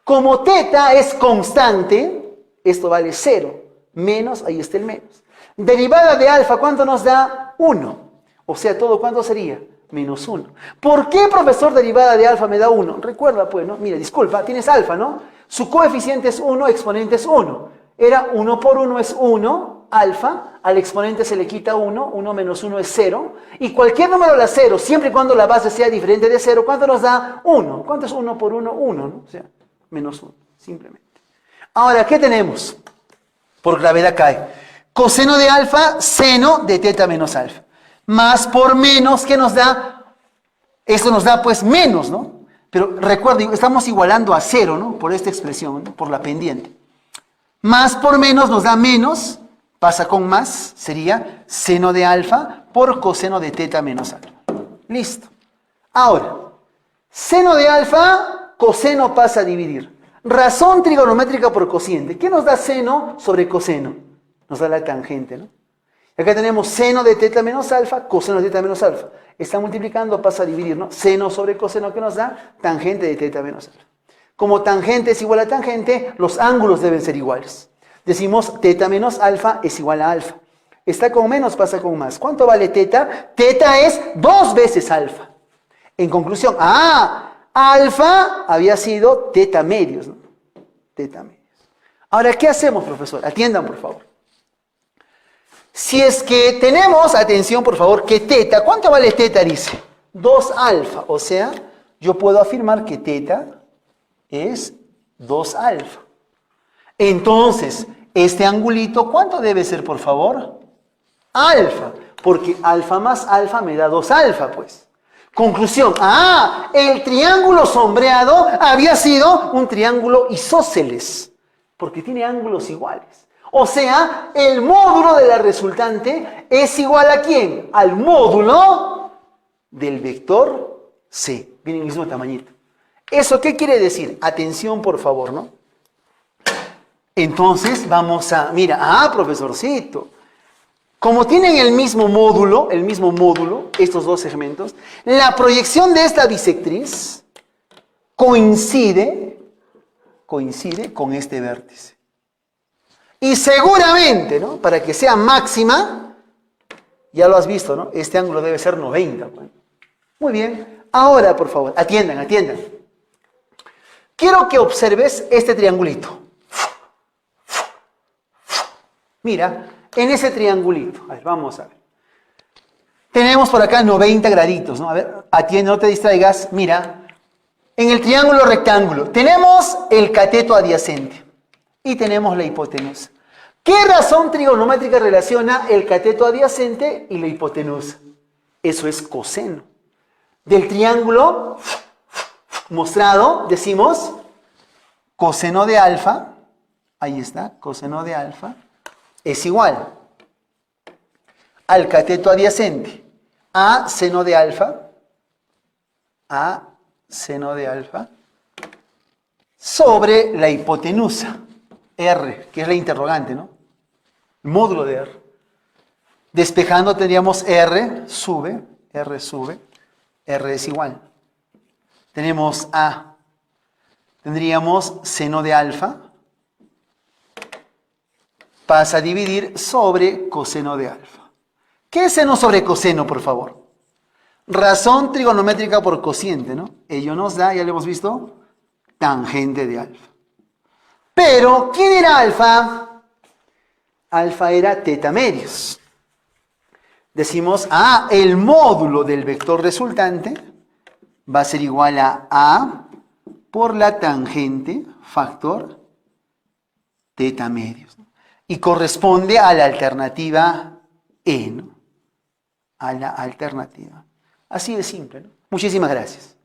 [SPEAKER 2] Como θ es constante, esto vale 0. Menos, ahí está el menos. Derivada de alfa, ¿cuánto nos da? 1. O sea, ¿todo cuánto sería? Menos 1. ¿Por qué, profesor, derivada de alfa me da 1? Recuerda, pues, ¿no? Mira, disculpa, tienes alfa, ¿no? Su coeficiente es 1, exponente es 1. Era 1 por 1 es 1, alfa. Al exponente se le quita 1, 1 menos 1 es 0. Y cualquier número da 0, siempre y cuando la base sea diferente de 0, ¿cuánto nos da? 1. ¿Cuánto es 1 por 1? 1, ¿no? O sea, menos 1, simplemente. Ahora, ¿qué tenemos? Por gravedad cae. Coseno de alfa, seno de θ menos alfa. Más por menos, ¿qué nos da? Esto nos da pues menos, ¿no? Pero recuerden, estamos igualando a 0, ¿no? Por esta expresión, ¿no? Por la pendiente. Más por menos nos da menos, pasa con más, sería seno de alfa por coseno de θ menos alfa. Listo. Ahora, seno de alfa, coseno pasa a dividir. Razón trigonométrica por cociente. ¿Qué nos da seno sobre coseno? Nos da la tangente, ¿no? Acá tenemos seno de θ menos alfa, coseno de θ menos alfa. Está multiplicando, pasa a dividir, ¿no? Seno sobre coseno, ¿qué nos da? Tangente de θ menos alfa. Como tangente es igual a tangente, los ángulos deben ser iguales. Decimos θ menos alfa es igual a alfa. Está con menos, pasa con más. ¿Cuánto vale θ? Θ es 2 veces alfa. En conclusión, alfa había sido θ medios, ¿no? Θ medios. Ahora, ¿qué hacemos, profesor? Atiendan, por favor. Si es que tenemos, atención, por favor, que θ, ¿cuánto vale θ? Dice 2 alfa. O sea, yo puedo afirmar que θ es 2 alfa. Entonces, este angulito, ¿cuánto debe ser, por favor? Alfa. Porque alfa más alfa me da 2 alfa, pues. Conclusión, el triángulo sombreado había sido un triángulo isósceles, porque tiene ángulos iguales. O sea, el módulo de la resultante es igual ¿a quién? Al módulo del vector C. Viene el mismo tamañito. ¿Eso qué quiere decir? Atención, por favor, ¿no? Entonces vamos a, mira, profesorcito. Como tienen el mismo módulo, estos dos segmentos, la proyección de esta bisectriz coincide con este vértice. Y seguramente, ¿no? Para que sea máxima, ya lo has visto, ¿no? Este ángulo debe ser 90. Bueno. Muy bien. Ahora, por favor, atiendan. Quiero que observes este triangulito. Mira, en ese triangulito. A ver, vamos a ver. Tenemos por acá 90 graditos, ¿no? A ver, atiende, no te distraigas. Mira, en el triángulo rectángulo tenemos el cateto adyacente y tenemos la hipotenusa. ¿Qué razón trigonométrica relaciona el cateto adyacente y la hipotenusa? Eso es coseno. Del triángulo mostrado, decimos coseno de alfa, ahí está, coseno de alfa, es igual al cateto adyacente a seno de alfa, sobre la hipotenusa, R, que es la interrogante, ¿no? El módulo de R. Despejando tendríamos R sube, R es igual. Tenemos A, tendríamos seno de alfa, pasa a dividir sobre coseno de alfa. ¿Qué es seno sobre coseno, por favor? Razón trigonométrica por cociente, ¿no? Ello nos da, ya lo hemos visto, tangente de alfa. Pero, ¿quién era alfa? Alfa era teta medios. Decimos, el módulo del vector resultante va a ser igual a A por la tangente factor teta medios, ¿no? Y corresponde a la alternativa E, ¿no? A la alternativa. Así de simple, ¿no? Muchísimas gracias.